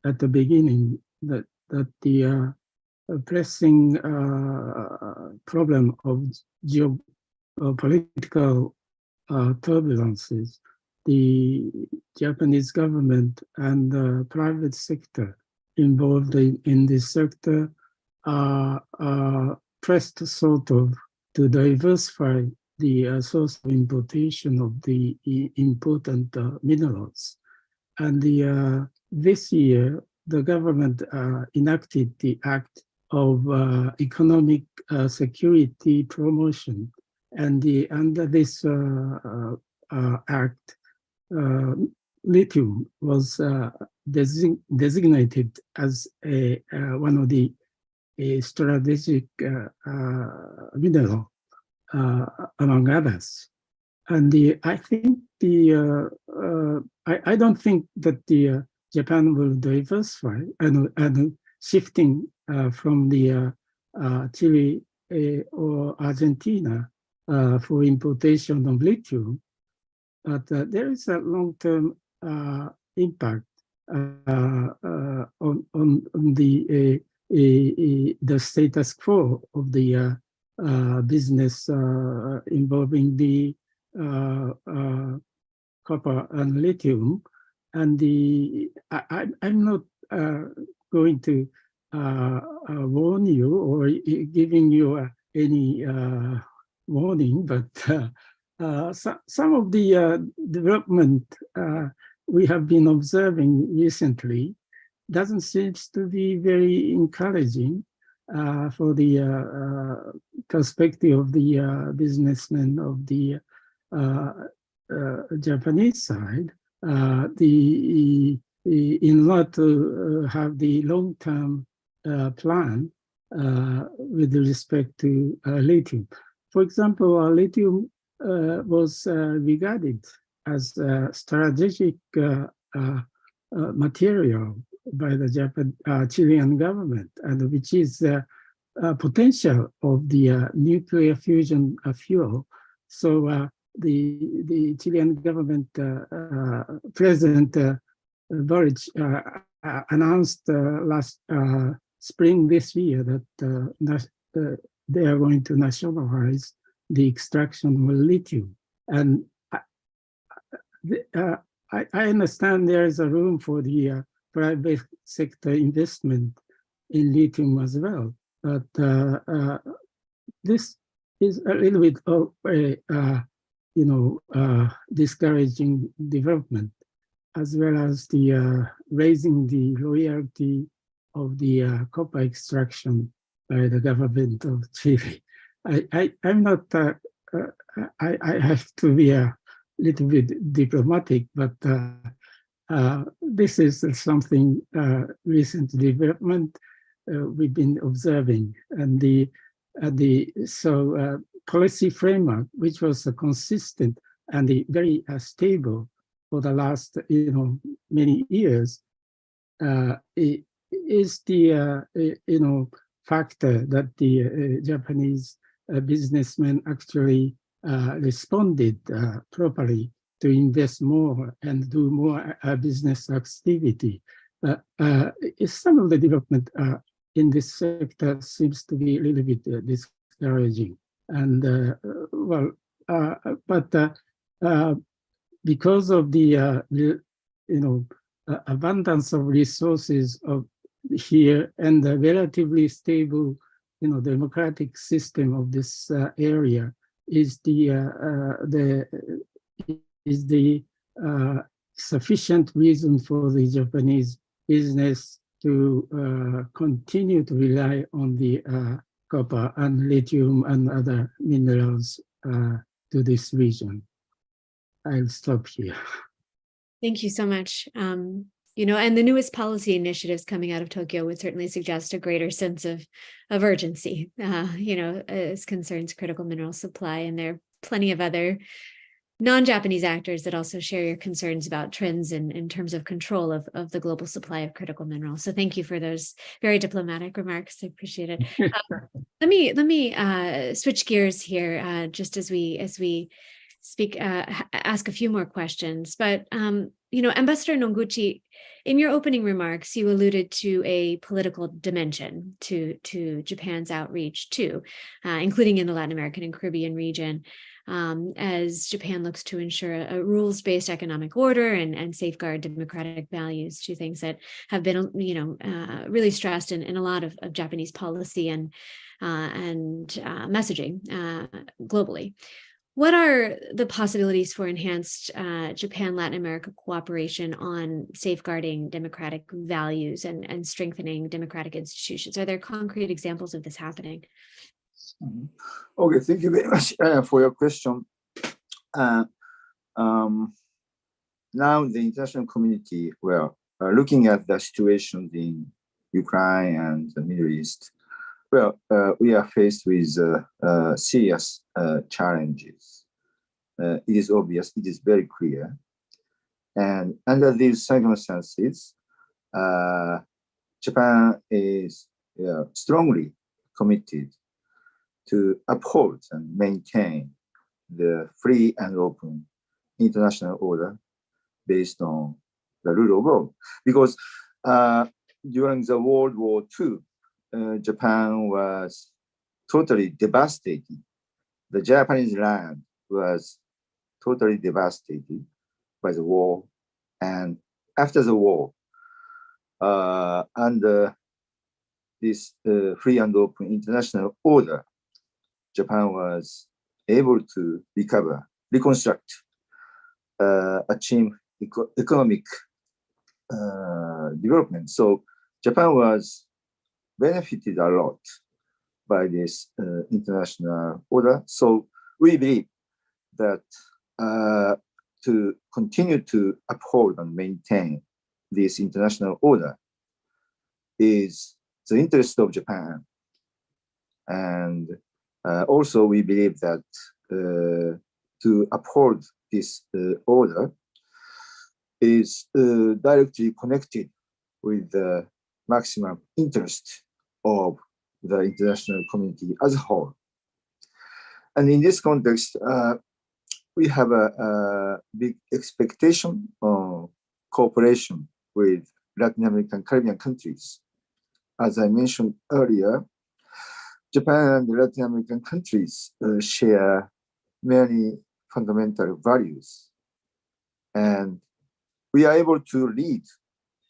at the beginning, that the pressing problem of geopolitical turbulences, the Japanese government and the private sector involved in this sector are pressed sort of to diversify the source of importation of the important minerals. And this year, the government enacted the Act of Economic Security Promotion. And under this act, lithium was designated as one of the strategic mineral, among others. And I think I don't think that the Japan will diversify and shifting from the Chile or Argentina for importation of lithium, but there is a long-term impact on the status quo of the business involving the copper and lithium. And I'm not going to warn you or giving you any warning, but some of the development we have been observing recently doesn't seem to be very encouraging for the perspective of the businessmen of the Japanese side. In order to have the long-term plan with respect to lithium. For example, lithium was regarded as a strategic material by the Chilean government, and which is potential of the nuclear fusion fuel. So the Chilean government President Boric announced last spring this year that they are going to nationalize the extraction of lithium. And I understand there is a room for the private sector investment in lithium as well, but this is a little bit of a discouraging development, as well as the raising the royalty of the copper extraction by the government of Chile. I'm not. I have to be little bit diplomatic, but this is something recent development we've been observing, and the policy framework, which was consistent and very stable for the last many years, it is the factor that the Japanese businessmen actually responded properly to invest more and do more business activity. Some of the development in this sector seems to be a little bit discouraging. And because of the abundance of resources here and the relatively stable democratic system of this area is the sufficient reason for the Japanese business to continue to rely on the copper and lithium and other minerals to this region. I'll stop here. Thank you so much. And the newest policy initiatives coming out of Tokyo would certainly suggest a greater sense of urgency, as concerns critical mineral supply. And there are plenty of other non-Japanese actors that also share your concerns about trends in terms of control of the global supply of critical minerals. So thank you for those very diplomatic remarks. I appreciate it. Let me switch gears here, just as we speak, ask a few more questions. But Ambassador Noguchi, in your opening remarks, you alluded to a political dimension to Japan's outreach too, including in the Latin American and Caribbean region, as Japan looks to ensure a rules-based economic order and safeguard democratic values, two things that have been, really stressed in a lot of Japanese policy and messaging globally. What are the possibilities for enhanced Japan-Latin America cooperation on safeguarding democratic values and strengthening democratic institutions? Are there concrete examples of this happening? Okay, thank you very much for your question. Now the international community, looking at the situation in Ukraine and the Middle East, we are faced with serious challenges. It is obvious, it is very clear. And under these circumstances, Japan is strongly committed to uphold and maintain the free and open international order based on the rule of law. Because during the World War II, Japan was totally devastated. The Japanese land was totally devastated by the war. And after the war, under this free and open international order, Japan was able to recover, reconstruct, achieve economic development. So Japan was benefited a lot by this international order. So we believe that to continue to uphold and maintain this international order is the interest of Japan. And also we believe that to uphold this order is directly connected with the maximum interest of the international community as a whole. And in this context, we have a big expectation of cooperation with Latin American and Caribbean countries. As I mentioned earlier, Japan and Latin American countries share many fundamental values. And we are able to lead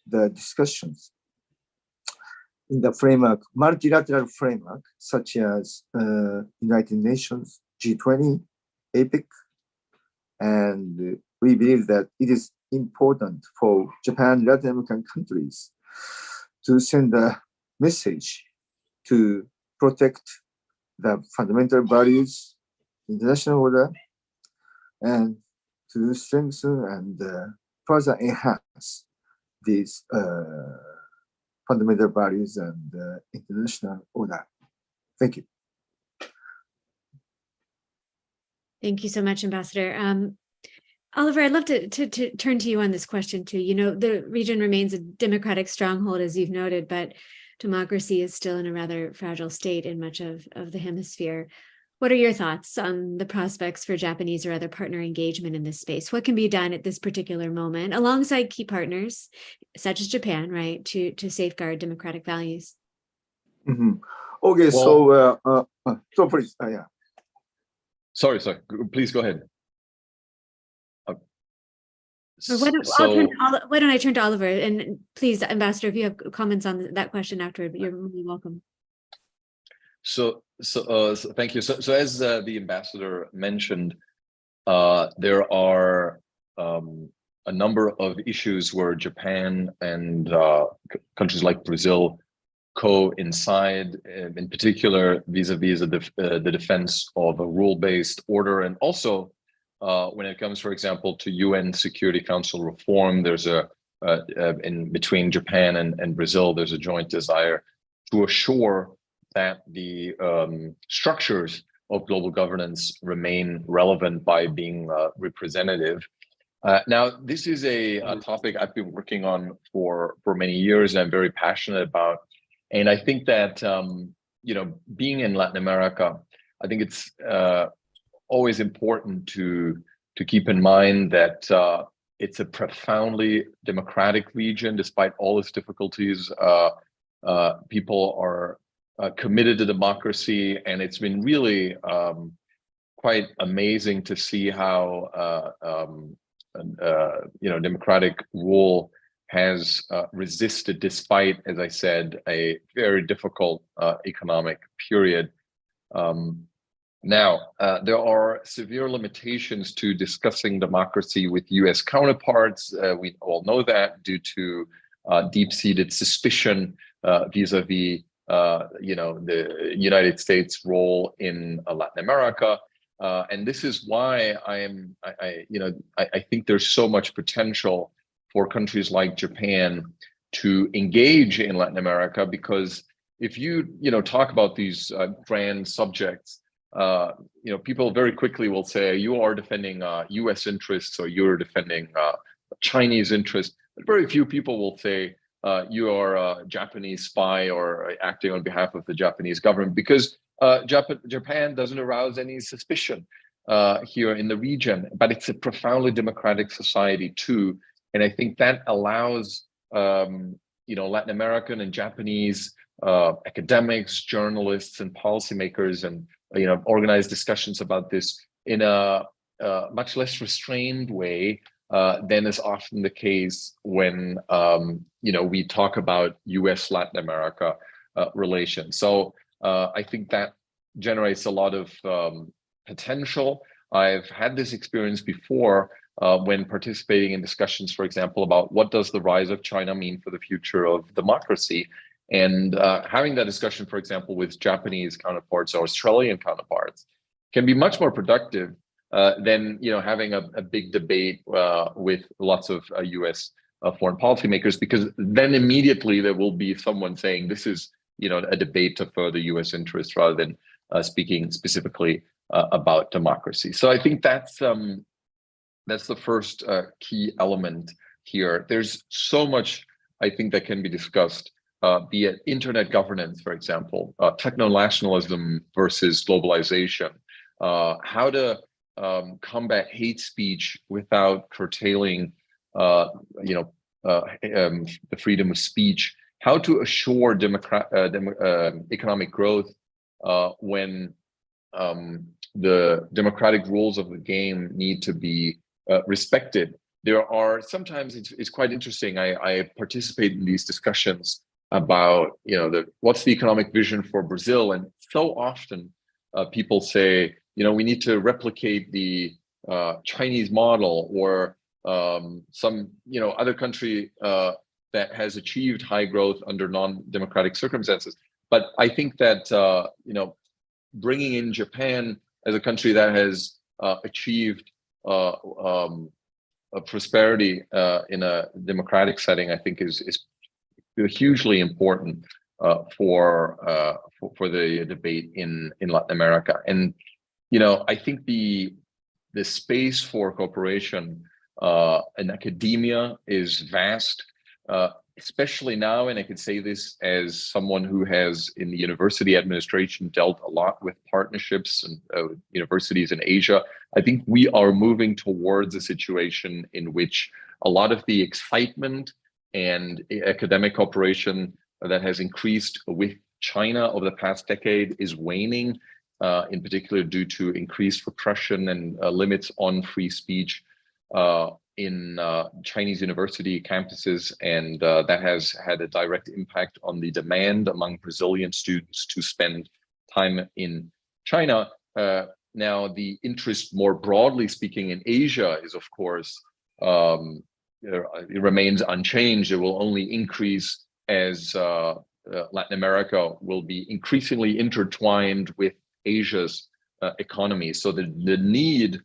the discussions in the framework, multilateral framework, such as United Nations, G20, APEC. And we believe that it is important for Japan and Latin American countries to send a message to protect the fundamental values, international order, and to strengthen and further enhance these fundamental values and international order. Thank you. Thank you so much, Ambassador. Oliver, I'd love to turn to you on this question too. You know, the region remains a democratic stronghold, as you've noted, but democracy is still in a rather fragile state in much of the hemisphere. What are your thoughts on the prospects for Japanese or other partner engagement in this space? What can be done at this particular moment alongside key partners, such as Japan, right, to safeguard democratic values? Mm-hmm. Okay, well, so please, yeah. Sorry, please go ahead. Why don't I turn to Oliver, and please, Ambassador, if you have comments on that question afterward, you're really welcome. So thank you. So as the ambassador mentioned, there are a number of issues where Japan and countries like Brazil coincide, in particular vis-a-vis the defense of a rule-based order, and also when it comes, for example, to UN Security Council reform, there's in between Japan and Brazil, there's a joint desire to assure that the structures of global governance remain relevant by being representative. Now, this is a topic I've been working on for many years, and I'm very passionate about. And I think that you know, being in Latin America, I think it's always important to keep in mind that it's a profoundly democratic region, despite all its difficulties. People are committed to democracy, and it's been really quite amazing to see how you know, democratic rule has resisted, despite, as I said, a very difficult economic period. Now, there are severe limitations to discussing democracy with US counterparts. We all know that, due to deep-seated suspicion vis-a-vis you know, the United States' role in Latin America. And this is why I think there's so much potential for countries like Japan to engage in Latin America, because if you talk about these grand subjects, you know, people very quickly will say you are defending US interests, or you're defending Chinese interests. But very few people will say you are a Japanese spy or acting on behalf of the Japanese government, because Japan doesn't arouse any suspicion here in the region. But it's a profoundly democratic society too, and I think that allows you know, Latin American and Japanese academics, journalists, and policymakers, and you know, organized discussions about this in a much less restrained way than is often the case when you know, we talk about US Latin America relations. So I think that generates a lot of potential. I've had this experience before when participating in discussions, for example, about what does the rise of China mean for the future of democracy, and having that discussion, for example, with Japanese counterparts or Australian counterparts, can be much more productive than, you know, having a big debate with lots of US foreign policymakers, because then immediately there will be someone saying this is, you know, a debate to further US interests rather than speaking specifically about democracy. So I think that's the first key element here. There's so much, I think, that can be discussed, be it internet governance, for example, techno-nationalism versus globalization, how to combat hate speech without curtailing, you know, the freedom of speech, how to assure economic growth when the democratic rules of the game need to be respected. There are sometimes, it's quite interesting, I participate in these discussions about, you know, what's the economic vision for Brazil, and so often people say, you know, we need to replicate the Chinese model, or some, you know, other country that has achieved high growth under non-democratic circumstances. But I think that you know, bringing in Japan as a country that has achieved prosperity in a democratic setting, I think is hugely important for the debate in Latin America. And I think the space for cooperation in academia is vast, especially now, and I can say this as someone who has in the university administration dealt a lot with partnerships and universities in Asia. I think we are moving towards a situation in which a lot of the excitement and academic cooperation that has increased with China over the past decade is waning, in particular due to increased repression and limits on free speech in Chinese university campuses, and that has had a direct impact on the demand among Brazilian students to spend time in China. Now, the interest more broadly speaking in Asia is, of course, it remains unchanged. It will only increase as Latin America will be increasingly intertwined with Asia's economy. So the need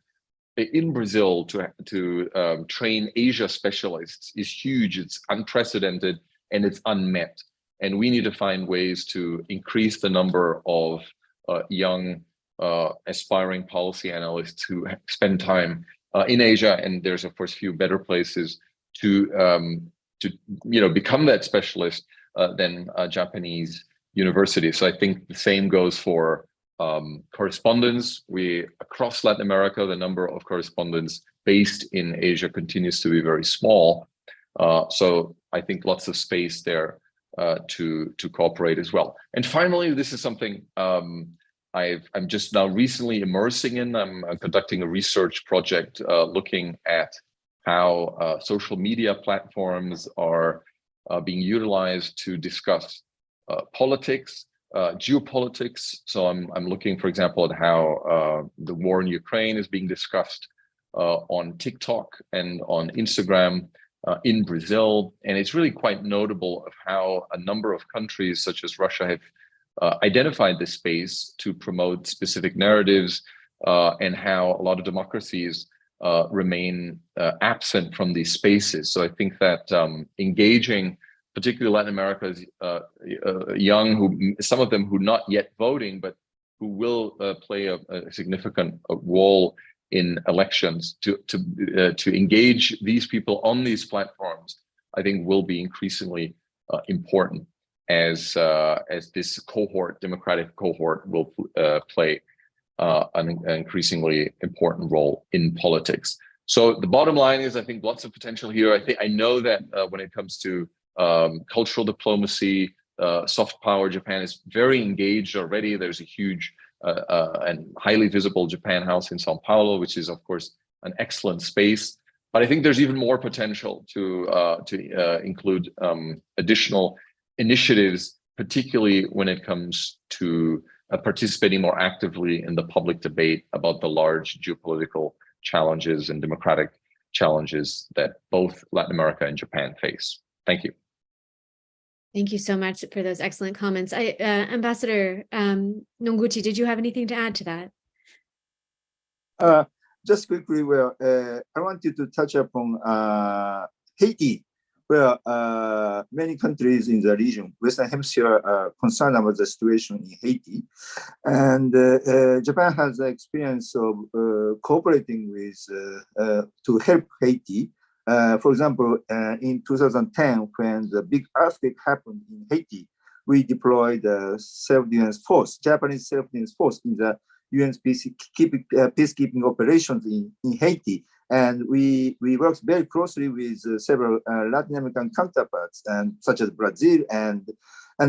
in Brazil to train Asia specialists is huge. It's unprecedented and it's unmet. And we need to find ways to increase the number of young aspiring policy analysts who spend time in Asia. And there's of course few better places to become that specialist than Japanese universities. So I think the same goes for correspondence. Across Latin America, the number of correspondents based in Asia continues to be very small. So I think lots of space there to cooperate as well. And finally, this is something I'm just now recently immersing in. I'm conducting a research project looking at how social media platforms are being utilized to discuss politics, geopolitics. So I'm looking, for example, at how the war in Ukraine is being discussed on TikTok and on Instagram in Brazil. And it's really quite notable of how a number of countries such as Russia have identified this space to promote specific narratives, and how a lot of democracies remain absent from these spaces. So I think that engaging particularly Latin America's young, some of them who not yet voting, but who will play a significant role in elections, to engage these people on these platforms, I think will be increasingly important as this cohort, democratic cohort, will play an increasingly important role in politics. So the bottom line is, I think lots of potential here. I know that when it comes to cultural diplomacy, soft power, Japan is very engaged already. There's a huge and highly visible Japan House in Sao Paulo, which is of course an excellent space. But I think there's even more potential to include additional initiatives, particularly when it comes to participating more actively in the public debate about the large geopolitical challenges and democratic challenges that both Latin America and Japan face. Thank you. Thank you so much for those excellent comments. Ambassador Nonguchi, did you have anything to add to that? Just quickly, I wanted to touch upon Haiti, where many countries in the region, Western Hemisphere, are concerned about the situation in Haiti. And Japan has the experience of cooperating with to help Haiti. For example, in 2010, when the big earthquake happened in Haiti, we deployed a self-defense force, Japanese self-defense force, in the UN's peacekeeping operations in Haiti. And we worked very closely with several Latin American counterparts, such as Brazil. And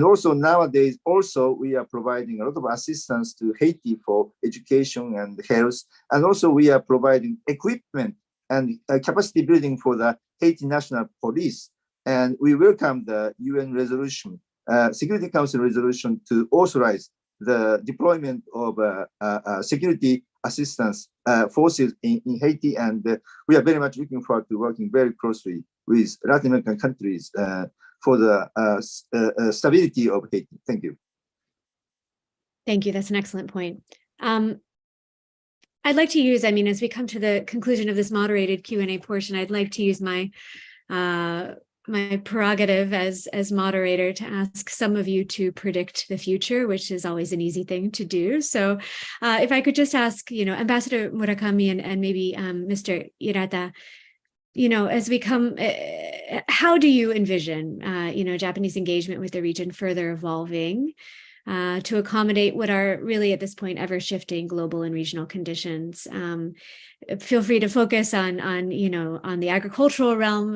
also nowadays, we are providing a lot of assistance to Haiti for education and health. And also we are providing equipment and capacity building for the Haiti National Police. And we welcome the UN resolution, Security Council resolution, to authorize the deployment of security assistance forces in Haiti. And we are very much looking forward to working very closely with Latin American countries for the stability of Haiti. Thank you. Thank you. That's an excellent point. I'd like to use, I mean, as we come to the conclusion of this moderated Q&A portion, I'd like to use my my prerogative as moderator to ask some of you to predict the future, which is always an easy thing to do. So if I could just ask, Ambassador Murakami and maybe Mr. Hirata, as we come, how do you envision, Japanese engagement with the region further evolving to accommodate what are really at this point ever-shifting global and regional conditions? Feel free to focus on the agricultural realm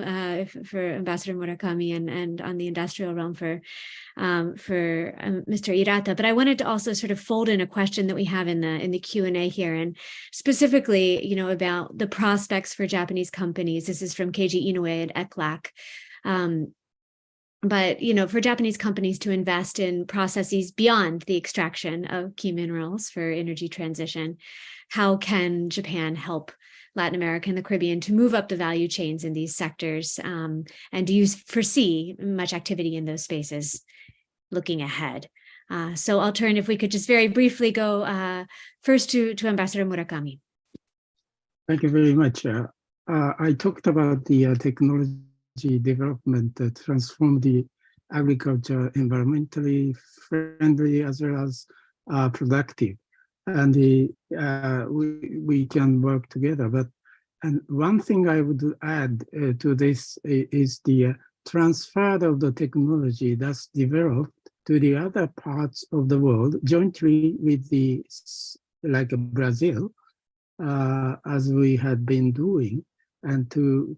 for Ambassador Murakami and on the industrial realm for Mr. Hirata. But I wanted to also sort of fold in a question that we have in the Q&A here, and specifically, about the prospects for Japanese companies. This is from Keiji Inoue at ECLAC. But, for Japanese companies to invest in processes beyond the extraction of key minerals for energy transition, how can Japan help Latin America and the Caribbean to move up the value chains in these sectors? And do you foresee much activity in those spaces looking ahead? So I'll turn, if we could just very briefly go first to Ambassador Murakami. Thank you very much. I talked about the technology development that transform the agriculture environmentally friendly as well as productive, and we can work together. And one thing I would add to this is the transfer of the technology that's developed to the other parts of the world jointly with like Brazil, as we had been doing, and to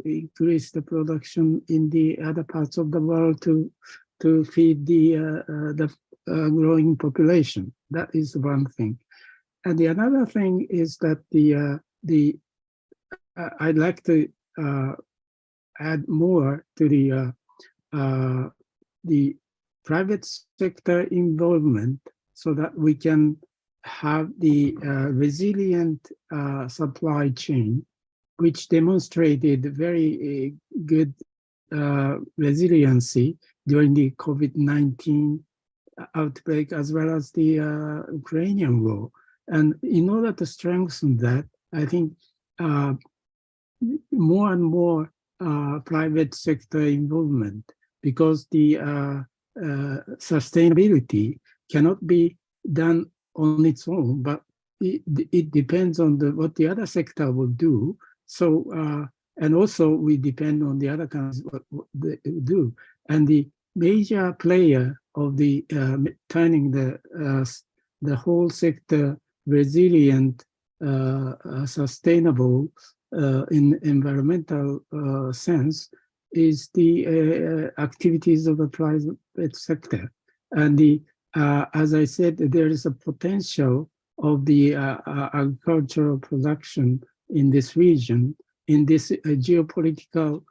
increase the production in the other parts of the world to feed the growing population. That is one thing. And the another thing is that I'd like to add more to the private sector involvement so that we can have the resilient supply chain, which demonstrated very good resiliency during the COVID-19 outbreak as well as the Ukrainian war. And in order to strengthen that, I think more and more private sector involvement, because the sustainability cannot be done on its own, but it depends on what the other sector will do. So, and also we depend on the other countries, what they do. And the major player of the turning the whole sector resilient, sustainable in environmental sense is the activities of the private sector. And as I said, there is a potential of the agricultural production in this region, in this geopolitical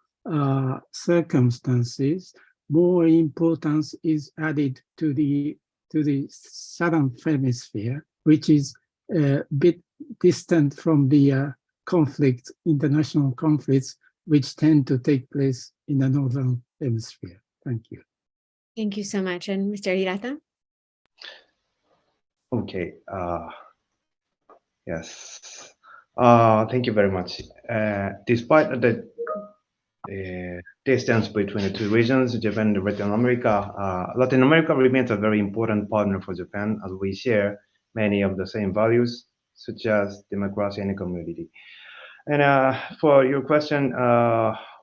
circumstances. More importance is added to the southern hemisphere, which is a bit distant from the international conflicts, which tend to take place in the northern hemisphere. Thank you. Thank you so much. And Mr. Hirata? Okay. Yes. Thank you very much. Despite the distance between the two regions, Japan and Latin America remains a very important partner for Japan, as we share many of the same values, such as democracy and community. And for your question,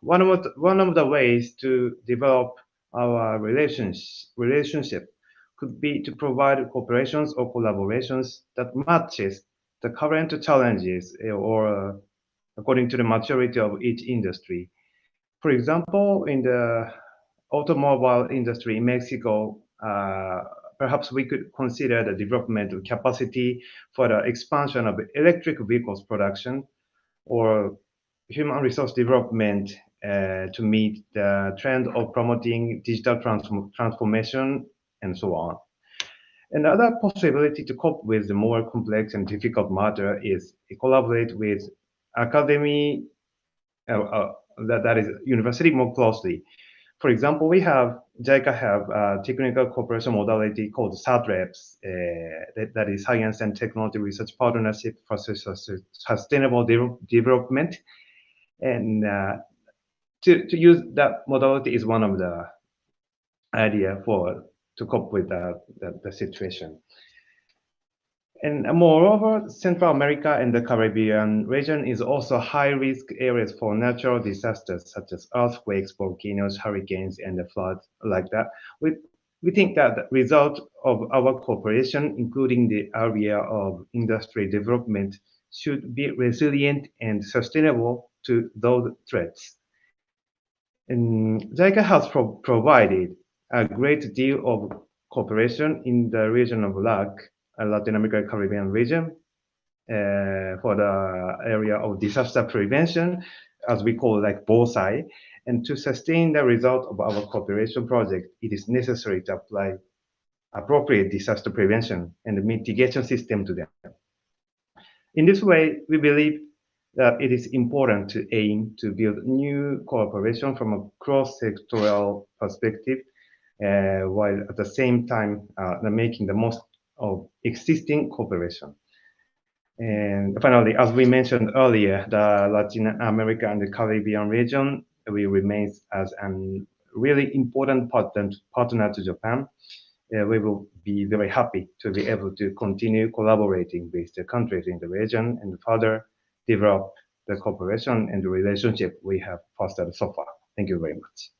one of the ways to develop our relationship could be to provide cooperations or collaborations that matches the current challenges or according to the maturity of each industry. For example, in the automobile industry in Mexico, perhaps we could consider the development of capacity for the expansion of electric vehicles production or human resource development to meet the trend of promoting digital transformation and so on. Another possibility to cope with the more complex and difficult matter is to collaborate with academy, that is university, more closely. For example, we have JICA have a technical cooperation modality called SATREPS, that is Science and Technology Research Partnership for Sustainable Development. And to use that modality is one of the idea to cope with the situation. And moreover, Central America and the Caribbean region is also high-risk areas for natural disasters such as earthquakes, volcanoes, hurricanes, and the floods like that. We think that the result of our cooperation, including the area of industry development, should be resilient and sustainable to those threats. And JICA has provided a great deal of cooperation in the region of LAC, Latin America Caribbean region, for the area of disaster prevention, as we call like bosai. And to sustain the result of our cooperation project, it is necessary to apply appropriate disaster prevention and mitigation system to them. In this way, we believe that it is important to aim to build new cooperation from a cross-sectoral perspective, while at the same time making the most of existing cooperation. And finally, as we mentioned earlier, the Latin America and the Caribbean region will remain as a really important partner to Japan. We will be very happy to be able to continue collaborating with the countries in the region and further develop the cooperation and the relationship we have fostered so far. Thank you very much.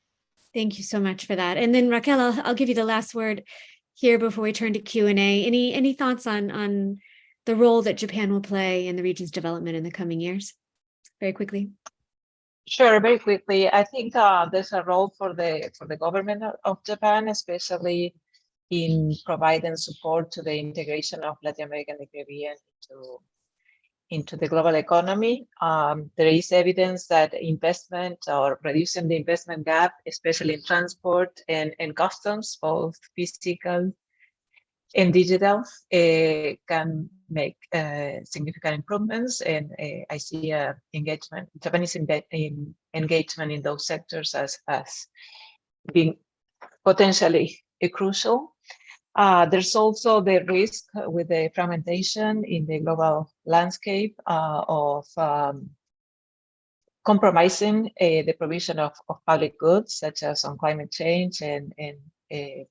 Thank you so much for that. And then Raquel, I'll give you the last word here before we turn to Q&A. Any thoughts on the role that Japan will play in the region's development in the coming years? Very quickly. Sure, very quickly. I think there's a role for the government of Japan, especially in providing support to the integration of Latin America and the Caribbean into the global economy. There is evidence that investment or reducing the investment gap, especially in transport and customs, both physical and digital, can make significant improvements. And I see Japanese engagement in those sectors as being potentially crucial. There's also the risk with the fragmentation in the global landscape of compromising the provision of public goods, such as on climate change and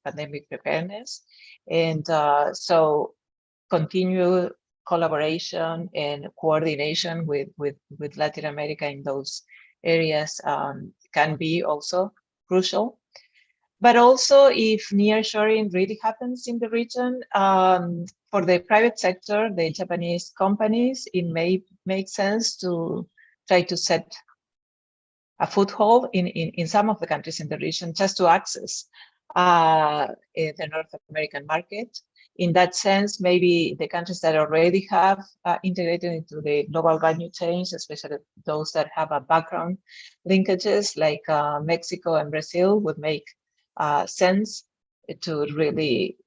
pandemic preparedness. And so continue collaboration and coordination with Latin America in those areas can be also crucial. But also, if nearshoring really happens in the region, for the private sector, the Japanese companies, it may make sense to try to set a foothold in some of the countries in the region just to access the North American market. In that sense, maybe the countries that already have integrated into the global value chains, especially those that have a background linkages like Mexico and Brazil, would make sense to really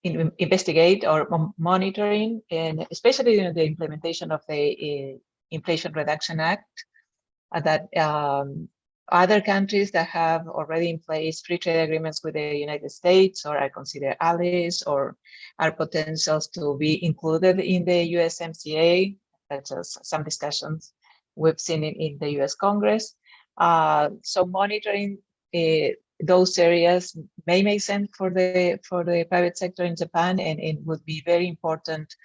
investigate or monitoring, and especially the implementation of the Inflation Reduction Act, that other countries that have already in place free trade agreements with the United States or are considered allies or are potentials to be included in the USMCA, such as some discussions we've seen in the US Congress. So monitoring those areas may make sense for the private sector in Japan, and it would be very important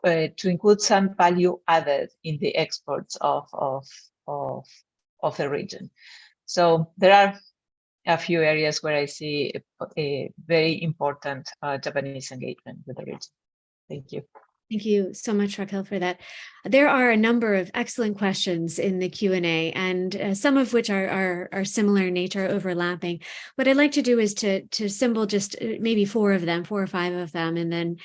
to include some value added in the exports of the region. So there are a few areas where I see a very important Japanese engagement with the region. Thank you. Thank you so much, Raquel, for that. There are a number of excellent questions in the Q&A, and some of which are similar in nature, overlapping. What I'd like to do is to assemble just maybe 4 or 5 of them, and then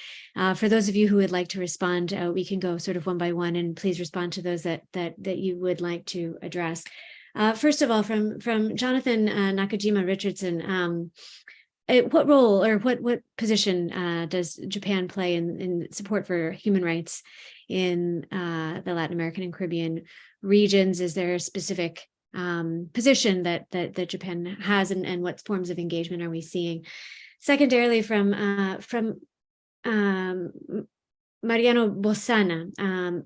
for those of you who would like to respond, we can go sort of one by one, and please respond to those that you would like to address. First of all, from Jonathan Nakajima Richardson, what role or what position does Japan play in support for human rights in the Latin American and Caribbean regions? Is there a specific position that Japan has, and what forms of engagement are we seeing? Secondarily, from Mariano Bossana,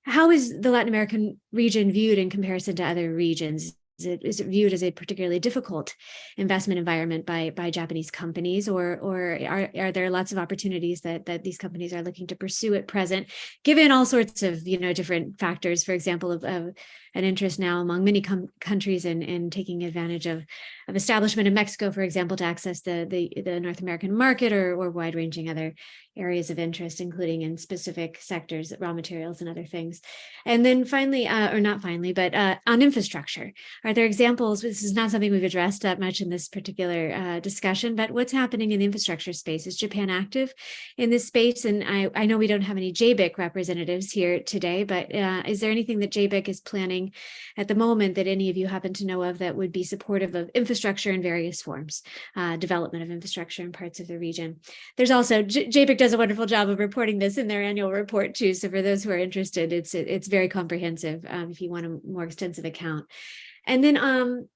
how is the Latin American region viewed in comparison to other regions? Is it viewed as a particularly difficult investment environment by Japanese companies, or are there lots of opportunities that these companies are looking to pursue at present, given all sorts of different factors, for example, of an interest now among many countries in taking advantage of establishment in Mexico, for example, to access the North American market, or wide-ranging other areas of interest, including in specific sectors, raw materials and other things. And then finally, or not finally, but on infrastructure, are there examples? This is not something we've addressed that much in this particular discussion, but what's happening in the infrastructure space? Is Japan active in this space? And I know we don't have any JBIC representatives here today, but is there anything that JBIC is planning at the moment that any of you happen to know of that would be supportive of infrastructure in various forms, development of infrastructure in parts of the region? There's also, JBIC does a wonderful job of reporting this in their annual report too. So for those who are interested, it's very comprehensive if you want a more extensive account. And then, on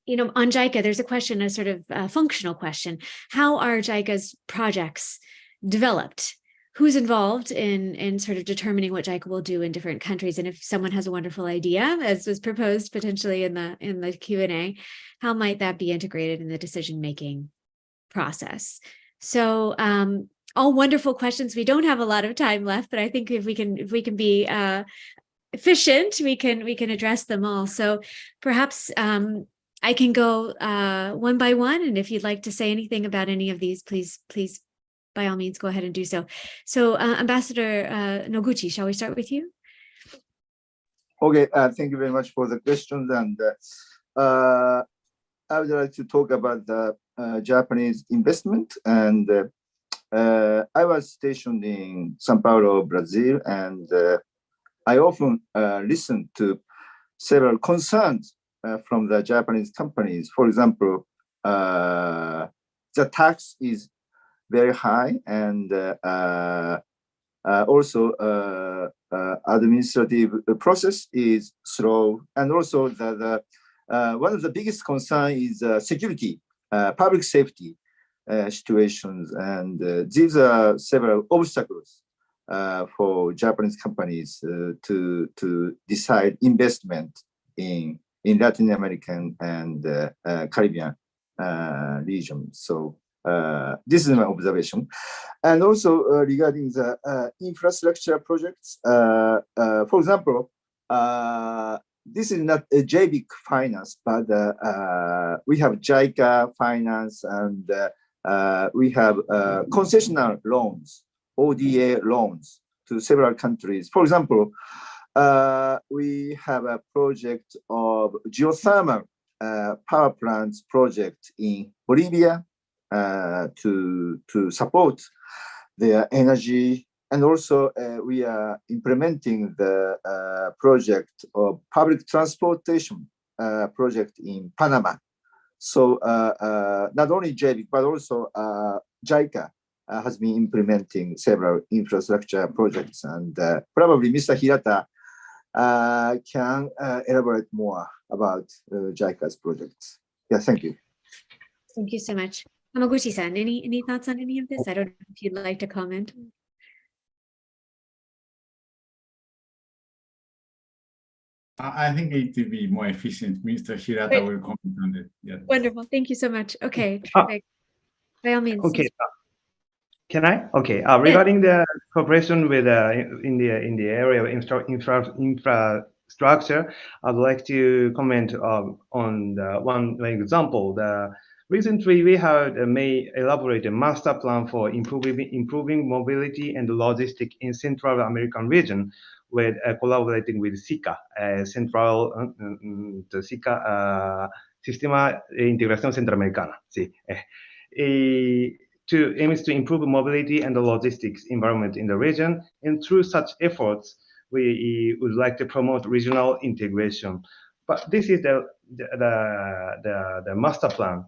JICA, there's a question, a sort of functional question. How are JICA's projects developed? Who's involved in sort of determining what JICA will do in different countries? And if someone has a wonderful idea, as was proposed potentially in the Q&A, how might that be integrated in the decision-making process? So all wonderful questions. We don't have a lot of time left, but I think if we can be efficient, we can address them all. So perhaps I can go one by one, and if you'd like to say anything about any of these, please by all means go ahead and do so. So Ambassador Noguchi, shall we start with you? Okay, thank you very much for the questions. And I would like to talk about the Japanese investment. And I was stationed in Sao Paulo, Brazil, and I often listen to several concerns from the Japanese companies. For example, the tax is very high, and also administrative process is slow, and also the one of the biggest concern is security, public safety situations, and these are several obstacles for Japanese companies to decide investment in Latin American and Caribbean region. So this is my observation. And also regarding the infrastructure projects, for example, this is not a JBIC finance, but we have JICA finance, and we have concessional loans, ODA loans to several countries. For example, we have a project of geothermal power plants project in Bolivia to support their energy. And also we are implementing the project of public transportation project in Panama. So not only JBIC, but also JICA has been implementing several infrastructure projects. And probably Mr. Hirata can elaborate more about JICA's projects. Yeah, thank you. Thank you so much. Hamaguchi-san, any thoughts on any of this? I don't know if you'd like to comment. I think it will be more efficient. Mr. Hirata will comment on it. Yeah. Wonderful. Thank you so much. Okay, terrific. By all means. Okay. Can I? Okay. Regarding the cooperation with in the area of infrastructure, I'd like to comment on one example. Recently, we may elaborate a master plan for improving mobility and logistics in Central American region, with collaborating with SICA, Central SICA, Sistema de Integración Centroamericana. Sí. To aims to improve mobility and the logistics environment in the region, and through such efforts, we would like to promote regional integration. But this is the master plan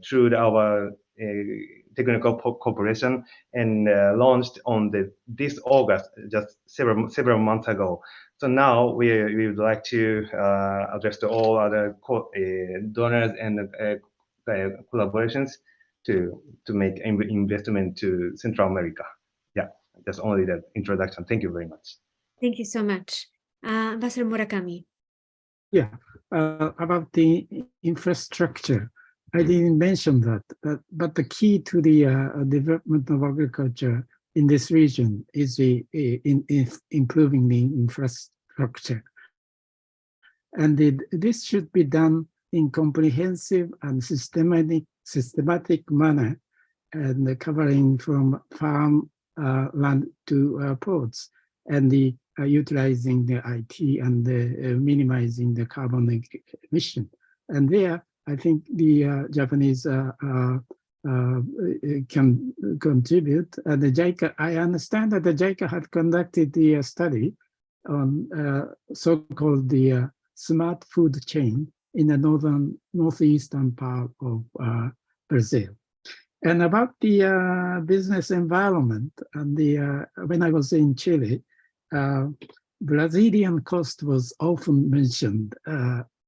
through our technical cooperation, and launched on this August, just several months ago. So now we would like to address to all other donors and collaborations to make investment to Central America. Yeah, that's only the introduction. Thank you very much. Thank you so much. Ambassador Murakami. Yeah, about the infrastructure, I didn't mention that, but the key to the development of agriculture in this region is in improving the infrastructure. And this should be done in comprehensive and systematic manner, and covering from farm land to ports, and utilizing the IT and minimizing the carbon emission. And there, I think the Japanese can contribute. And the JICA, I understand that the JICA had conducted the study on so-called the smart food chain in the northeastern part of Brazil. And about the business environment, and when I was in Chile, Brazilian cost was often mentioned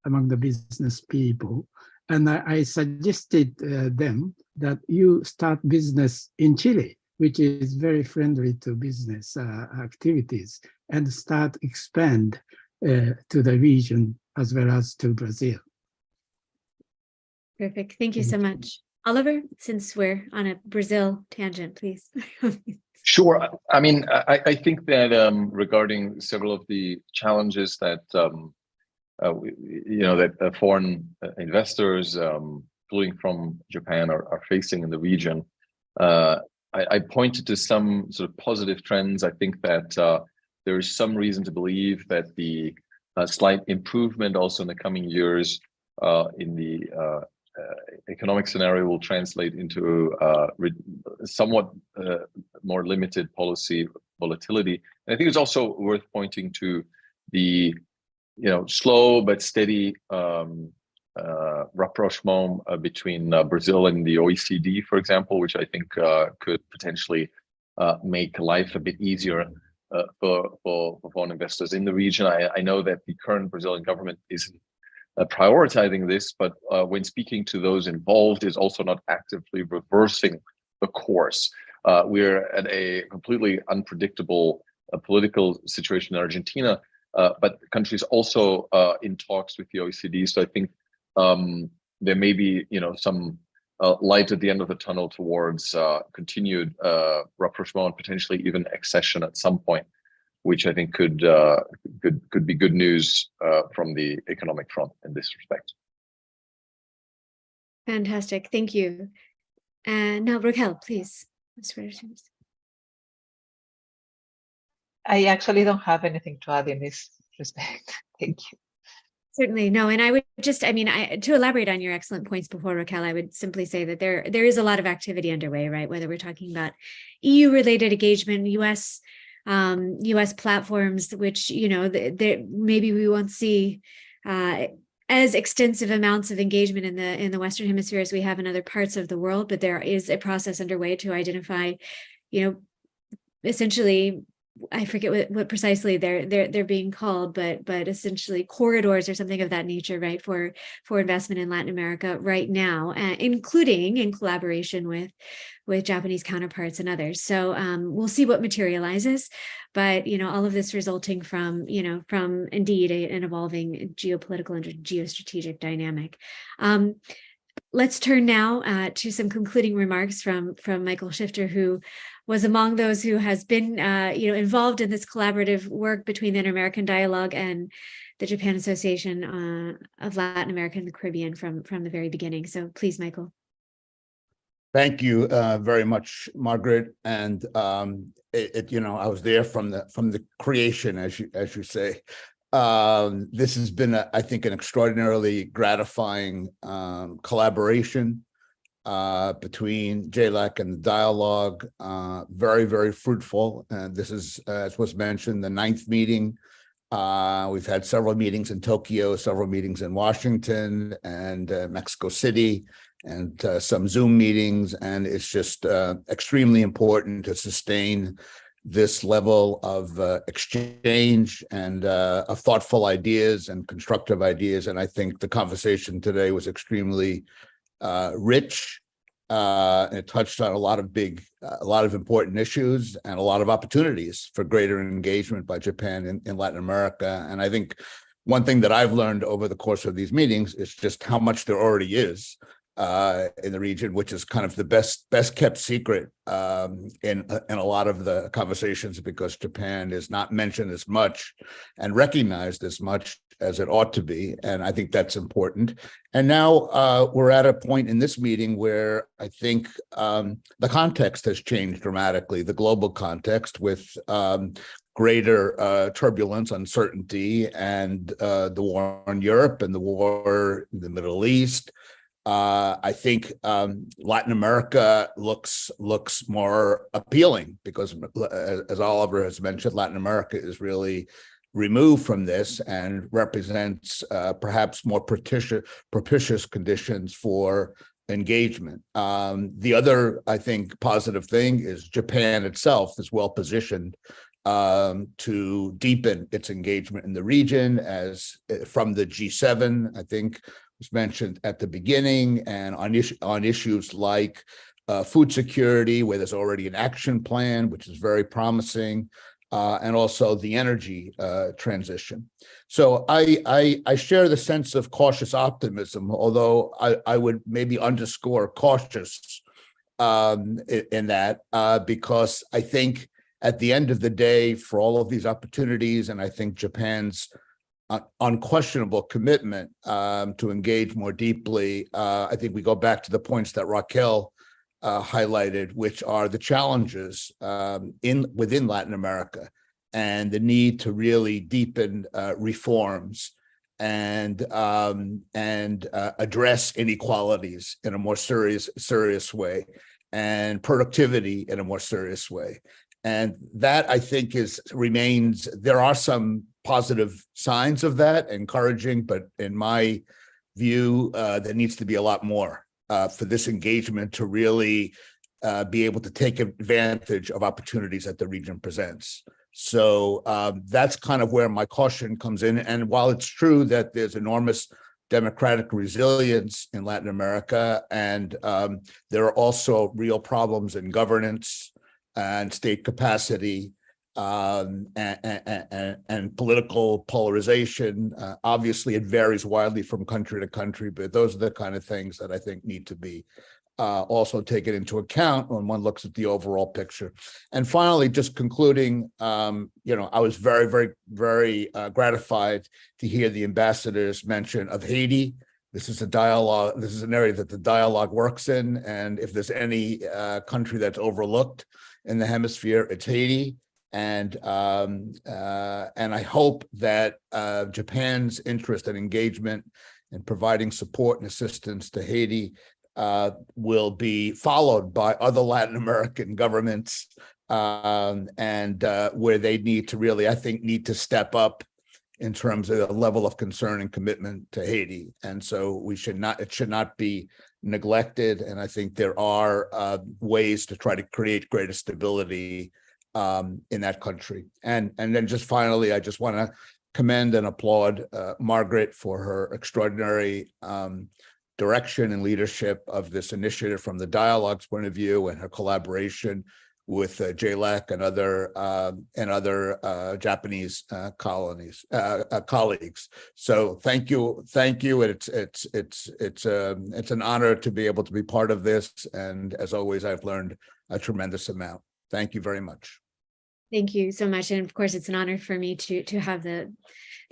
among the business people. And I suggested them that you start business in Chile, which is very friendly to business activities, and start expand to the region as well as to Brazil. Perfect. Thank you so much. Oliver, since we're on a Brazil tangent, please. Sure. I mean, I think that regarding several of the challenges that that foreign investors, including from Japan, are facing in the region, I pointed to some sort of positive trends. I think that there is some reason to believe that the slight improvement also in the coming years in the economic scenario will translate into somewhat more limited policy volatility. And I think it's also worth pointing to the slow but steady rapprochement between Brazil and the OECD, for example, which I think could potentially make life a bit easier for foreign investors in the region. I know that the current Brazilian government isn't prioritizing this, but when speaking to those involved, is also not actively reversing the course. We're at a completely unpredictable political situation in Argentina, but the country is also in talks with the OECD. So I think there may be, some light at the end of the tunnel towards continued rapprochement, potentially even accession at some point, which I think could be good news from the economic front in this respect. Fantastic, thank you. And now Raquel, please. I actually don't have anything to add in this respect. Thank you. Certainly, no, and I would just, to elaborate on your excellent points before, Raquel, I would simply say that there is a lot of activity underway, right? Whether we're talking about EU-related engagement, U.S. platforms, which maybe we won't see as extensive amounts of engagement in the Western Hemisphere as we have in other parts of the world, but there is a process underway to identify, essentially, I forget what precisely they're being called, but essentially corridors or something of that nature, right, for investment in Latin America right now, including in collaboration with Japanese counterparts and others. So we'll see what materializes, but all of this resulting from indeed an evolving geopolitical and geostrategic dynamic. Let's turn now to some concluding remarks from Michael Shifter, who was among those who has been involved in this collaborative work between the Inter-American Dialogue and the Japan Association of Latin America and the Caribbean from the very beginning. So please, Michael. Thank you very much, Margaret. And I was there from the creation, as you say. This has been, I think, an extraordinarily gratifying collaboration between JLAC and the dialogue. Very, very fruitful. And this is, as was mentioned, the 9th meeting. We've had several meetings in Tokyo, several meetings in Washington and Mexico City, and some Zoom meetings. And it's just extremely important to sustain this level of exchange and of thoughtful ideas and constructive ideas. And I think the conversation today was extremely rich. It touched on a lot of important issues and a lot of opportunities for greater engagement by Japan in Latin America. And I think one thing that I've learned over the course of these meetings is just how much there already is in the region, which is kind of the best kept secret in a lot of the conversations, because Japan is not mentioned as much and recognized as much as it ought to be. And I think that's important. And now we're at a point in this meeting where I think the context has changed dramatically, the global context, with greater turbulence, uncertainty, and the war in Europe and the war in the Middle East. I think Latin America looks more appealing because, as Oliver has mentioned, Latin America is really removed from this and represents perhaps more propitious conditions for engagement. The other, I think, positive thing is Japan itself is well positioned to deepen its engagement in the region, as from the G7, I think, was mentioned at the beginning, and on issues like food security, where there's already an action plan, which is very promising, and also the energy transition. So I share the sense of cautious optimism, although I would maybe underscore cautious in that, because I think at the end of the day, for all of these opportunities, and I think Japan's unquestionable commitment to engage more deeply, I think we go back to the points that Raquel highlighted, which are the challenges within Latin America and the need to really deepen reforms and address inequalities in a more serious way, and productivity in a more serious way. And that, I think, remains. There are some positive signs of that, encouraging, but in my view, there needs to be a lot more for this engagement to really be able to take advantage of opportunities that the region presents. So that's kind of where my caution comes in. And while it's true that there's enormous democratic resilience in Latin America, and there are also real problems in governance and state capacity, and political polarization. Obviously, it varies widely from country to country, but those are the kind of things that I think need to be also taken into account when one looks at the overall picture. And finally, just concluding, I was very, very, very gratified to hear the ambassador's mention of Haiti. This is a dialogue. This is an area that the dialogue works in, and if there's any country that's overlooked in the hemisphere, it's Haiti. And I hope that Japan's interest and engagement in providing support and assistance to Haiti will be followed by other Latin American governments, and where they need to really, I think, need to step up in terms of the level of concern and commitment to Haiti. And so it should not be neglected. And I think there are ways to try to create greater stability in that country. And then just finally, I just want to commend and applaud Margaret for her extraordinary direction and leadership of this initiative from the dialogue's point of view, and her collaboration with JLAC and other Japanese colleagues. So thank you, and it's an honor to be able to be part of this. And as always, I've learned a tremendous amount. Thank you very much. Thank you so much. And of course, it's an honor for me to have the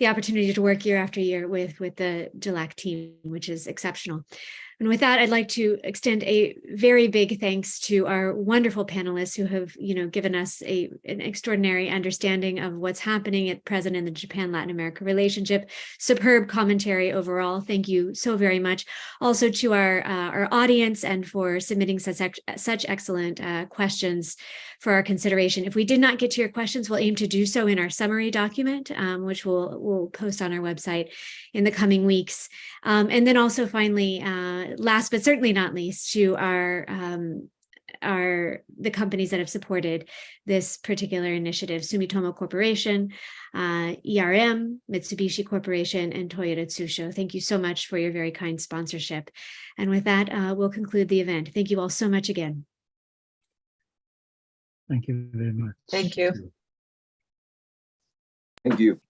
opportunity to work year after year with the JLAC team, which is exceptional. And with that, I'd like to extend a very big thanks to our wonderful panelists who have, given us an extraordinary understanding of what's happening at present in the Japan-Latin America relationship. Superb commentary overall. Thank you so very much. Also to our audience, and for submitting such excellent questions for our consideration. If we did not get to your questions, we'll aim to do so in our summary document, which we'll post on our website in the coming weeks. And then also finally, last but certainly not least, to our are the companies that have supported this particular initiative: Sumitomo Corporation, ERM, Mitsubishi Corporation, and Toyota Tsusho. Thank you so much for your very kind sponsorship. And with that, we'll conclude the event. Thank you all so much again. Thank you very much. Thank you. Thank you.